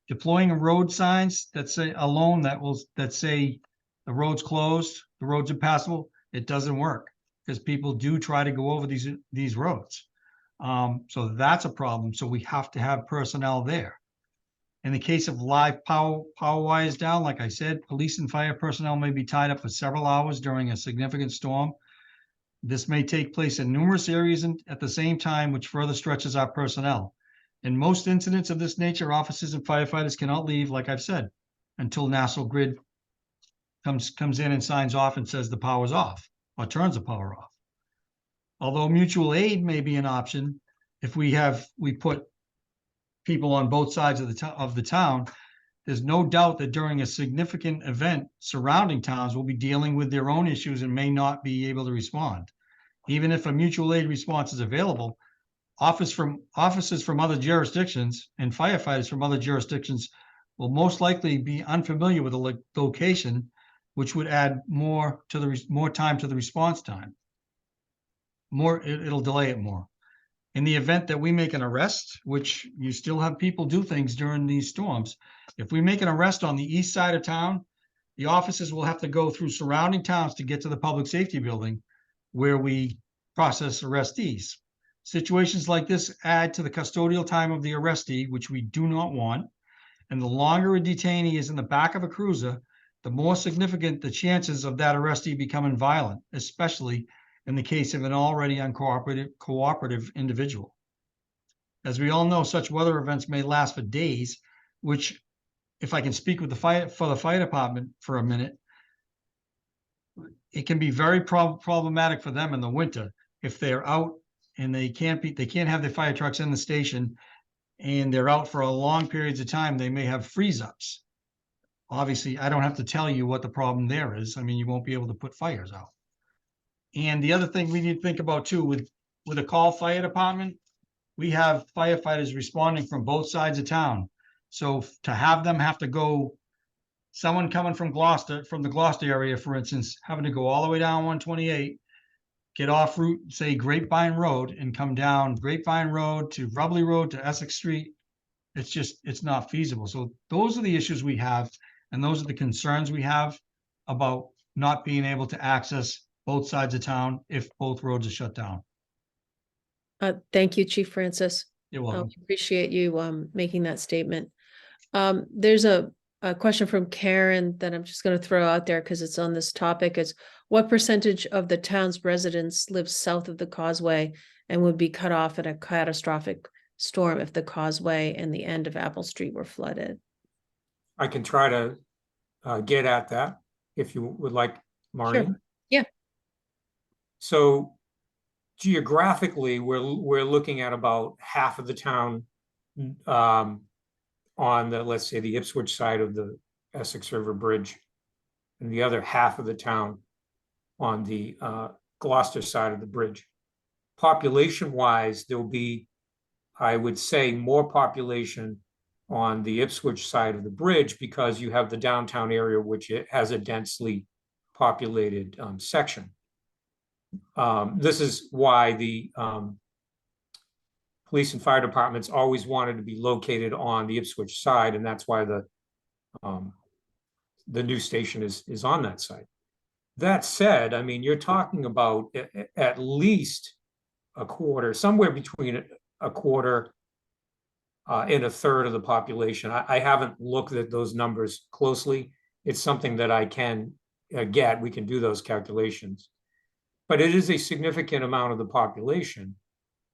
Deploying road signs that say that say the road's closed, the roads are passable, it doesn't work because people do try to go over these roads. So that's a problem. So we have to have personnel there. In the case of live power wires down, like I said, police and fire personnel may be tied up for several hours during a significant storm. This may take place in numerous areas at the same time, which further stretches our personnel. In most incidents of this nature, officers and firefighters cannot leave, like I've said, until National Grid comes in and signs off and says the power's off or turns the power off. Although mutual aid may be an option, if we put people on both sides of the town, there's no doubt that during a significant event, surrounding towns will be dealing with their own issues and may not be able to respond. Even if a mutual aid response is available, officers from other jurisdictions and firefighters from other jurisdictions will most likely be unfamiliar with the location, which would add more time to the response time. It'll delay it more. In the event that we make an arrest, which you still have people do things during these storms, if we make an arrest on the east side of town, the officers will have to go through surrounding towns to get to the public safety building where we process arrestees. Situations like this add to the custodial time of the arrestee, which we do not want. And the longer a detainee is in the back of a cruiser, the more significant the chances of that arrestee becoming violent, especially in the case of an already cooperative individual. As we all know, such weather events may last for days, which, if I can speak with the fire department for a minute, it can be very problematic for them in the winter if they're out and they can't have their fire trucks in the station and they're out for a long periods of time. They may have freeze-ups. Obviously, I don't have to tell you what the problem there is. I mean, you won't be able to put fires out. And the other thing we need to think about too, with a call fire department, we have firefighters responding from both sides of town. So to have them have to go, someone coming from the Gloucester area, for instance, having to go all the way down 128, get off route, say Grapevine Road, and come down Grapevine Road to Rubley Road to Essex Street, it's not feasible. So those are the issues we have, and those are the concerns we have about not being able to access both sides of town if both roads are shut down. Thank you, Chief Francis. You're welcome. Appreciate you making that statement. There's a question from Karen that I'm just going to throw out there because it's on this topic. Is what percentage of the town's residents live south of the Causeway and would be cut off in a catastrophic storm if the Causeway and the end of Apple Street were flooded? I can try to get at that if you would like, Maureen. Sure. Yeah. So geographically, we're looking at about half of the town on the, let's say, the Ipswich side of the Essex River Bridge, and the other half of the town on the Gloucester side of the bridge. Population-wise, there'll be, I would say, more population on the Ipswich side of the bridge because you have the downtown area, which it has a densely populated section. This is why the police and fire departments always wanted to be located on the Ipswich side, and that's why the new station is on that side. That said, I mean, you're talking about at least a quarter, somewhere between a quarter and a third of the population. I haven't looked at those numbers closely. It's something that I can get. We can do those calculations. But it is a significant amount of the population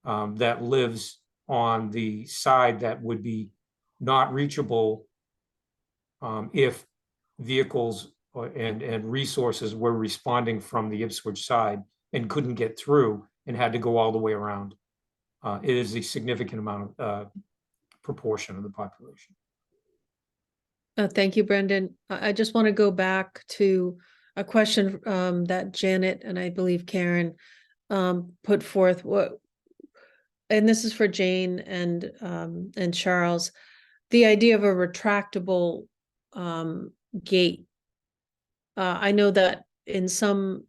that lives on the side that would be not reachable if vehicles and resources were responding from the Ipswich side and couldn't get through and had to go all the way around. It is a significant amount of proportion of the population. Thank you, Brendan. I just want to go back to a question that Janet and I believe Karen put forth. And this is for Jayne and Charles, the idea of a retractable gate. I know that in some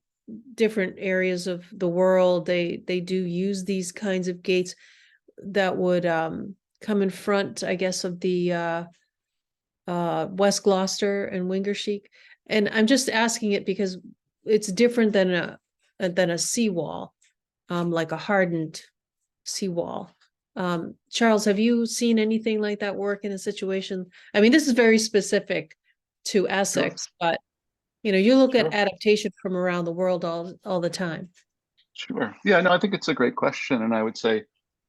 different areas of the world, they do use these kinds of gates that would come in front, I guess, of the West Gloucester and Wingershik. And I'm just asking it because it's different than a seawall, like a hardened seawall. Charles, have you seen anything like that work in a situation? I mean, this is very specific to Essex, but you look at adaptation from around the world all the time. Sure. Yeah, no, I think it's a great question. And I would say,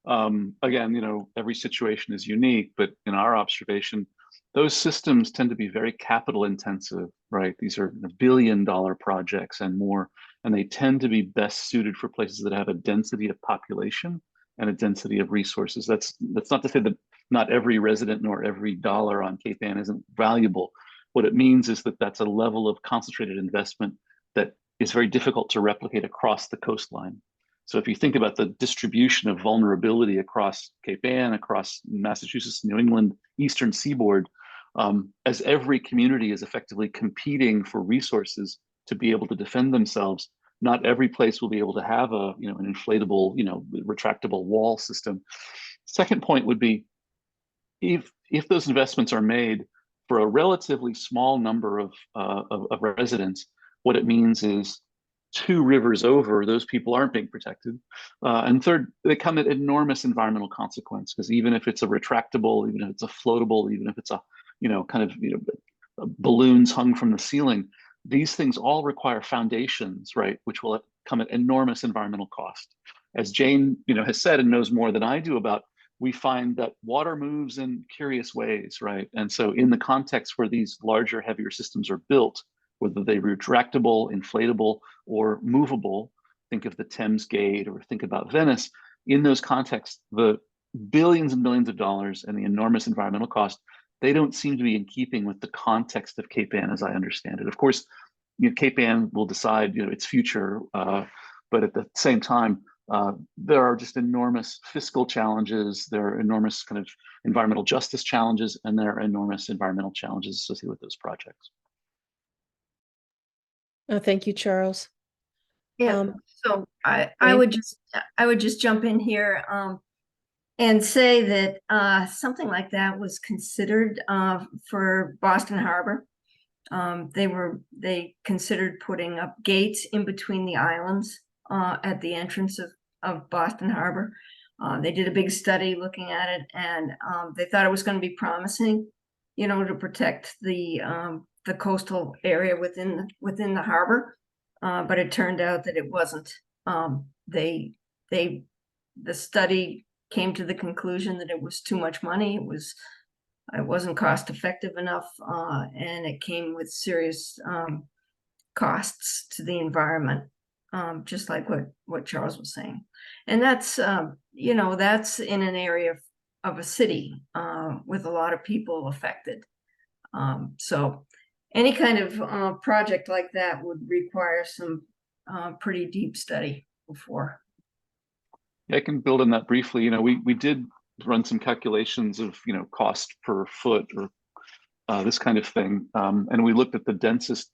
again, every situation is unique, but in our observation, those systems tend to be very capital intensive, right? These are billion-dollar projects and more, and they tend to be best suited for places that have a density of population and a density of resources. That's not to say that not every resident nor every dollar on Cape Ann isn't valuable. What it means is that that's a level of concentrated investment that is very difficult to replicate across the coastline. So if you think about the distribution of vulnerability across Cape Ann, across Massachusetts, New England, Eastern Seaboard, as every community is effectively competing for resources to be able to defend themselves, not every place will be able to have an inflatable, retractable wall system. Second point would be, if those investments are made for a relatively small number of residents, what it means is 2 rivers over, those people aren't being protected. And third, they come at enormous environmental consequence, because even if it's a retractable, even if it's a floatable, even if it's a balloons hung from the ceiling, these things all require foundations, right, which will come at enormous environmental cost. As Jayne has said and knows more than I do about, we find that water moves in curious ways, right? And so in the context where these larger, heavier systems are built, whether they're retractable, inflatable, or movable, think of the Thames Gate or think about Venice, in those contexts, the billions and billions of dollars and the enormous environmental cost, they don't seem to be in keeping with the context of Cape Ann as I understand it. Of course, Cape Ann will decide its future, but at the same time, there are just enormous fiscal challenges, there are enormous kind of environmental justice challenges, and there are enormous environmental challenges associated with those projects. Thank you, Charles. Yeah, so I would just jump in here and say that something like that was considered for Boston Harbor. They considered putting up gates in between the islands at the entrance of Boston Harbor. They did a big study looking at it, and they thought it was going to be promising, to protect the coastal area within the harbor. But it turned out that it wasn't. The study came to the conclusion that it was too much money. It wasn't cost effective enough, and it came with serious costs to the environment, just like what Charles was saying. And that's that's in an area of a city with a lot of people affected. So any kind of project like that would require some pretty deep study before. Yeah, I can build on that briefly. We did run some calculations of cost per foot or this kind of thing, and we looked at the densest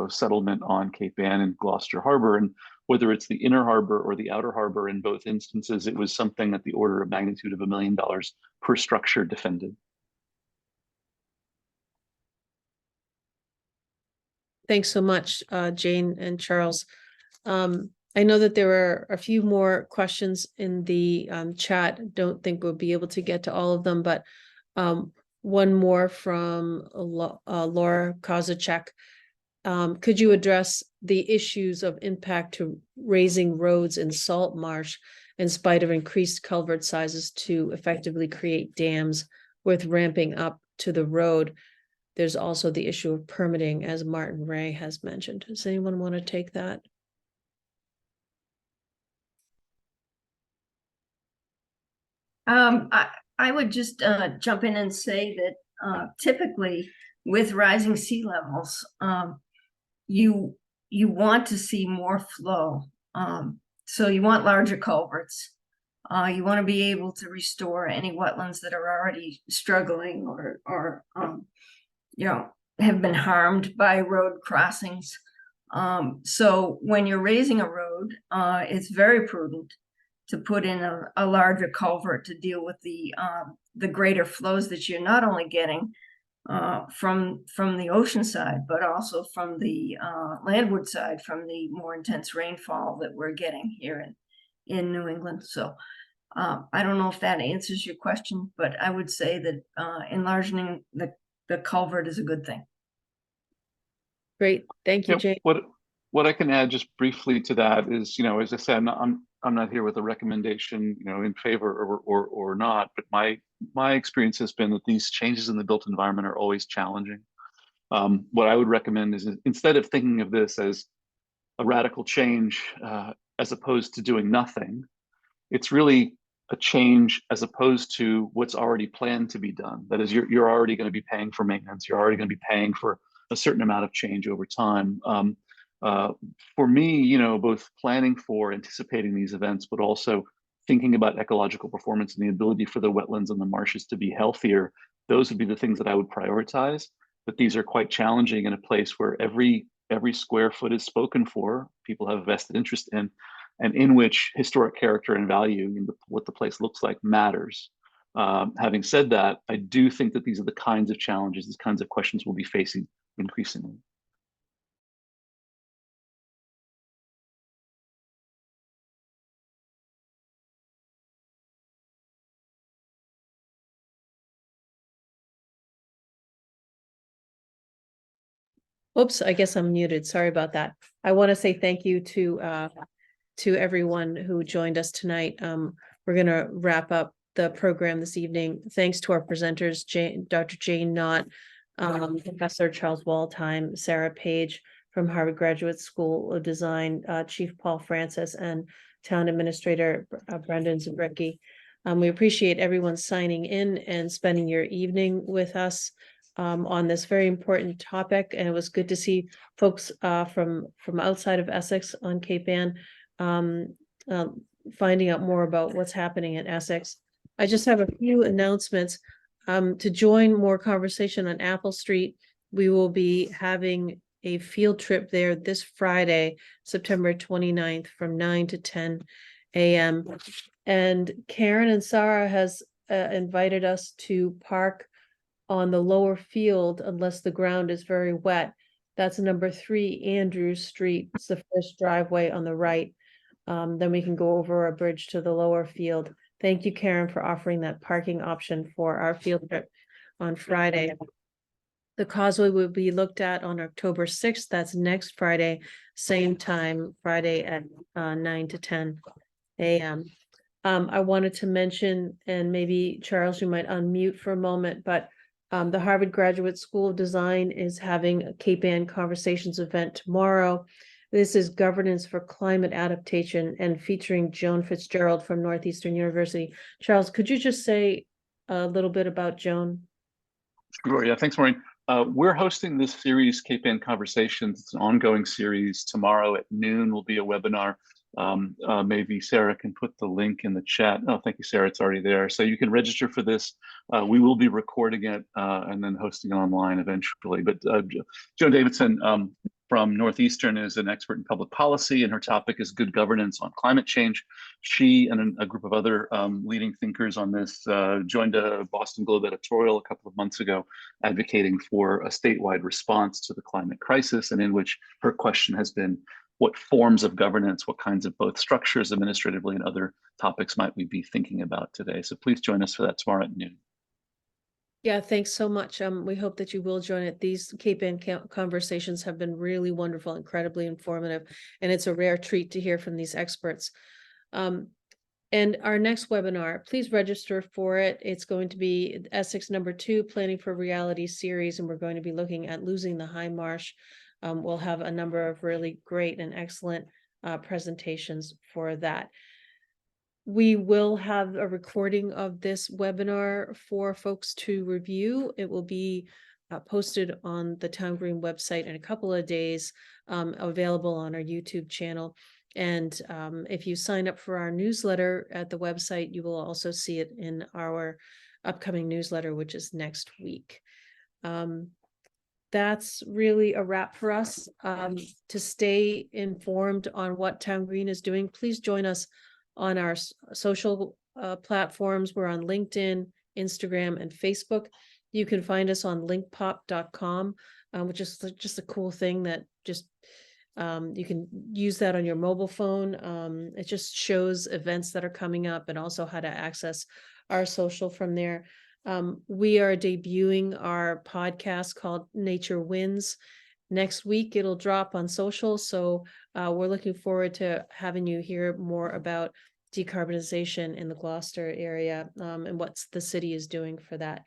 settlement on Cape Ann and Gloucester Harbor, and whether it's the inner harbor or the outer harbor, in both instances, it was something at the order of magnitude of $1 million per structure defended. Thanks so much, Jayne and Charles. I know that there are a few more questions in the chat. Don't think we'll be able to get to all of them, but one more from Laura Kozachek. could you address the issues of impact to raising roads in salt marsh in spite of increased culvert sizes to effectively create dams with ramping up to the road? There's also the issue of permitting, as Martin Ray has mentioned. Does anyone want to take that? I would just jump in and say that typically with rising sea levels, you want to see more flow. So you want larger culverts. You want to be able to restore any wetlands that are already struggling or you know, have been harmed by road crossings. So when you're raising a road, it's very prudent to put in a larger culvert to deal with the greater flows that you're not only getting from the ocean side, but also from the landward side, from the more intense rainfall that we're getting here in New England. So I don't know if that answers your question, but I would say that enlarging the culvert is a good thing. Great, thank you, Yep. Jane. What I can add just briefly to that is, you know, as I said, I'm not here with a recommendation, you know, in favor or not, but my experience has been that these changes in the built environment are always challenging. What I would recommend is, instead of thinking of this as a radical change as opposed to doing nothing, it's really a change as opposed to what's already planned to be done. That is, you're already going to be paying for maintenance. You're already going to be paying for a certain amount of change over time. For me, you know, both planning for anticipating these events, but also thinking about ecological performance and the ability for the wetlands and the marshes to be healthier, those would be the things that I would prioritize. But these are quite challenging in a place where every square foot is spoken for, people have a vested interest in, and in which historic character and value in what the place looks like matters. Having said that, I do think that these are the kinds of challenges, these kinds of questions we'll be facing increasingly. Oops, I guess I'm muted. Sorry about that. I want to say thank you to everyone who joined us tonight. We're going to wrap up the program this evening. Thanks to our presenters, Dr. Jayne Knott, Professor Charles Waldheim, Sarah Page from Harvard Graduate School of Design, Chief Paul Francis, and Town Administrator Brendan Zabrecki. We appreciate everyone signing in and spending your evening with us on this very important topic. And it was good to see folks from outside of Essex on Cape Ann finding out more about what's happening in Essex. I just have a few announcements. To join more conversation on Apple Street, we will be having a field trip there this Friday, September 29th from 9 to 10 a.m. And Karen and Sarah has invited us to park on the lower field unless the ground is very wet. That's number 3 Andrews Street. It's the first driveway on the right. Then we can go over a bridge to the lower field. Thank you, Karen, for offering that parking option for our field trip on Friday. The Causeway will be looked at on October 6th. That's next Friday, same time, Friday at 9 to 10 a.m. I wanted to mention, and maybe Charles, you might unmute for a moment, but the Harvard Graduate School of Design is having a Cape Ann Conversations event tomorrow. This is Governance for Climate Adaptation and featuring Joan Fitzgerald from Northeastern University. Charles, could you just say a little bit about Joan? Sure, yeah, thanks, Maureen. We're hosting this series, Cape Ann Conversations. It's an ongoing series. Tomorrow at noon will be a webinar. Maybe Sarah can put the link in the chat. Oh, thank you, Sarah, it's already there. So you can register for this. We will be recording it and then hosting it online eventually. But Joan Davidson from Northeastern is an expert in public policy, and her topic is good governance on climate change. She and a group of other leading thinkers on this joined a Boston Globe editorial a couple of months ago advocating for a statewide response to the climate crisis, and in which her question has been, what forms of governance, what kinds of both structures administratively and other topics might we be thinking about today? So please join us for that tomorrow at noon. Yeah, thanks so much. We hope that you will join it. These Cape Ann conversations have been really wonderful, incredibly informative, and it's a rare treat to hear from these experts. And our next webinar, please register for it. It's going to be Essex #2, Planning for Reality series, and we're going to be looking at losing the high marsh. We'll have a number of really great and excellent presentations for that. We will have a recording of this webinar for folks to review. It will be posted on the Town Green website in a couple of days, available on our YouTube channel. And if you sign up for our newsletter at the website, you will also see it in our upcoming newsletter, which is next week. That's really a wrap for us. To stay informed on what Town Green is doing, please join us on our social platforms. We're on LinkedIn, Instagram, and Facebook. You can find us on linkpop.com, which is just a cool thing that just you can use that on your mobile phone. It just shows events that are coming up and also how to access our social from there. We are debuting our podcast called Nature Wins. Next week, it'll drop on social. So we're looking forward to having you hear more about decarbonization in the Gloucester area and what the city is doing for that.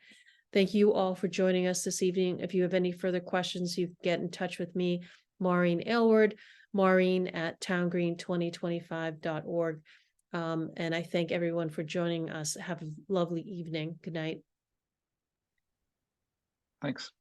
Thank you all for joining us this evening. If you have any further questions, you can get in touch with me, Maureen Aylward, maureen@towngreen2025.org. And I thank everyone for joining us. Have a lovely evening. Good night. Thanks.